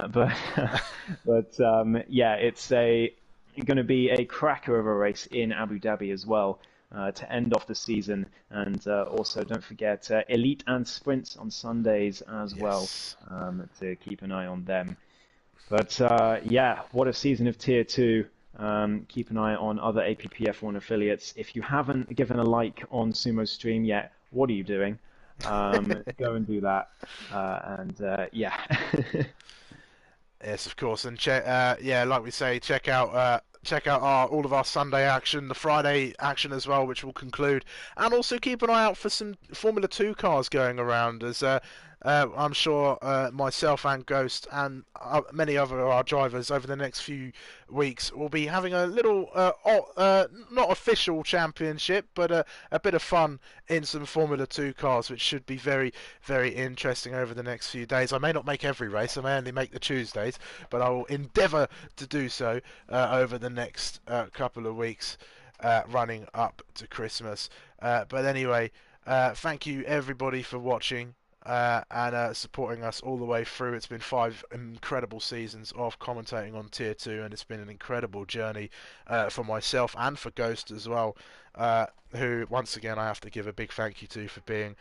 it's going to be a cracker of a race in Abu Dhabi as well. To end off the season, and also don't forget Elite and Sprints on Sundays as well, to keep an eye on them. But yeah, what a season of Tier 2. Keep an eye on other APPF1 affiliates. If you haven't given a like on Sumo's stream yet, what are you doing? Go and do that. Yeah. Yes, of course, and like we say, check out all of our Sunday action, the Friday action as well, which will conclude, and also keep an eye out for some Formula 2 cars going around, as I'm sure myself and Ghost and many other of our drivers over the next few weeks will be having a little, not official championship, but a bit of fun in some Formula 2 cars, which should be very, very interesting over the next few days. I may not make every race, I may only make the Tuesdays, but I will endeavour to do so over the next couple of weeks running up to Christmas. But anyway, thank you everybody for watching and supporting us all the way through. It's been 5 incredible seasons of commentating on Tier 2, and it's been an incredible journey for myself and for Ghost as well, who, once again, I have to give a big thank you to for being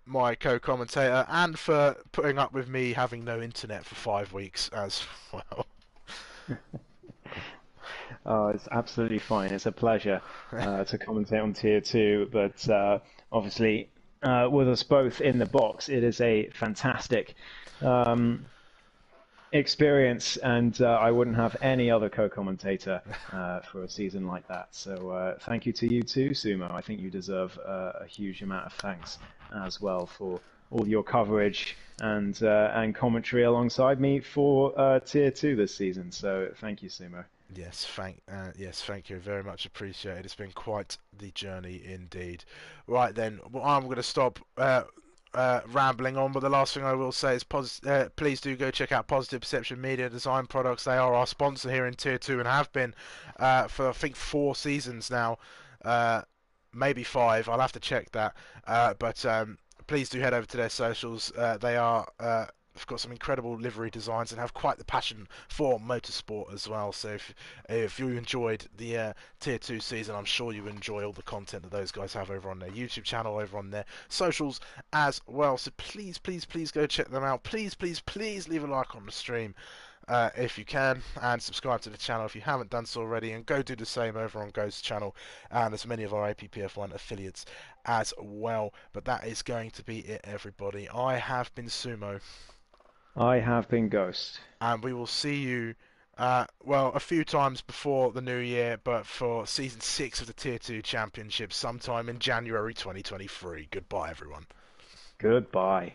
my co-commentator and for putting up with me having no internet for 5 weeks as well. Oh, it's absolutely fine. It's a pleasure to commentate on Tier 2, but obviously, with us both in the box, it is a fantastic um, experience, and I wouldn't have any other co-commentator for a season like that. So thank you to you too, Sumo. I think you deserve a huge amount of thanks as well for all your coverage and commentary alongside me for Tier 2 this season. So thank you, Sumo. Yes, thank you, very much appreciated. It's been quite the journey indeed. Right then, well, I'm going to stop rambling on, but the last thing I will say is please do go check out Positive Perception Media Design Products. They are our sponsor here in Tier 2 and have been for I think 4 seasons now, maybe 5. I'll have to check that. But please do head over to their socials. They are have got some incredible livery designs and have quite the passion for motorsport as well. So if you enjoyed the Tier 2 season, I'm sure you enjoy all the content that those guys have over on their YouTube channel, over on their socials as well. So please, please, please go check them out. Please, please, please leave a like on the stream. If you can, and subscribe to the channel if you haven't done so already, and go do the same over on Ghost's channel and as many of our APPF1 affiliates as well. But that is going to be it, everybody. I have been Sumo, I have been Ghost. and we will see you, well, a few times before the new year, but for Season 6 of the Tier 2 Championship sometime in January 2023. Goodbye, everyone. Goodbye.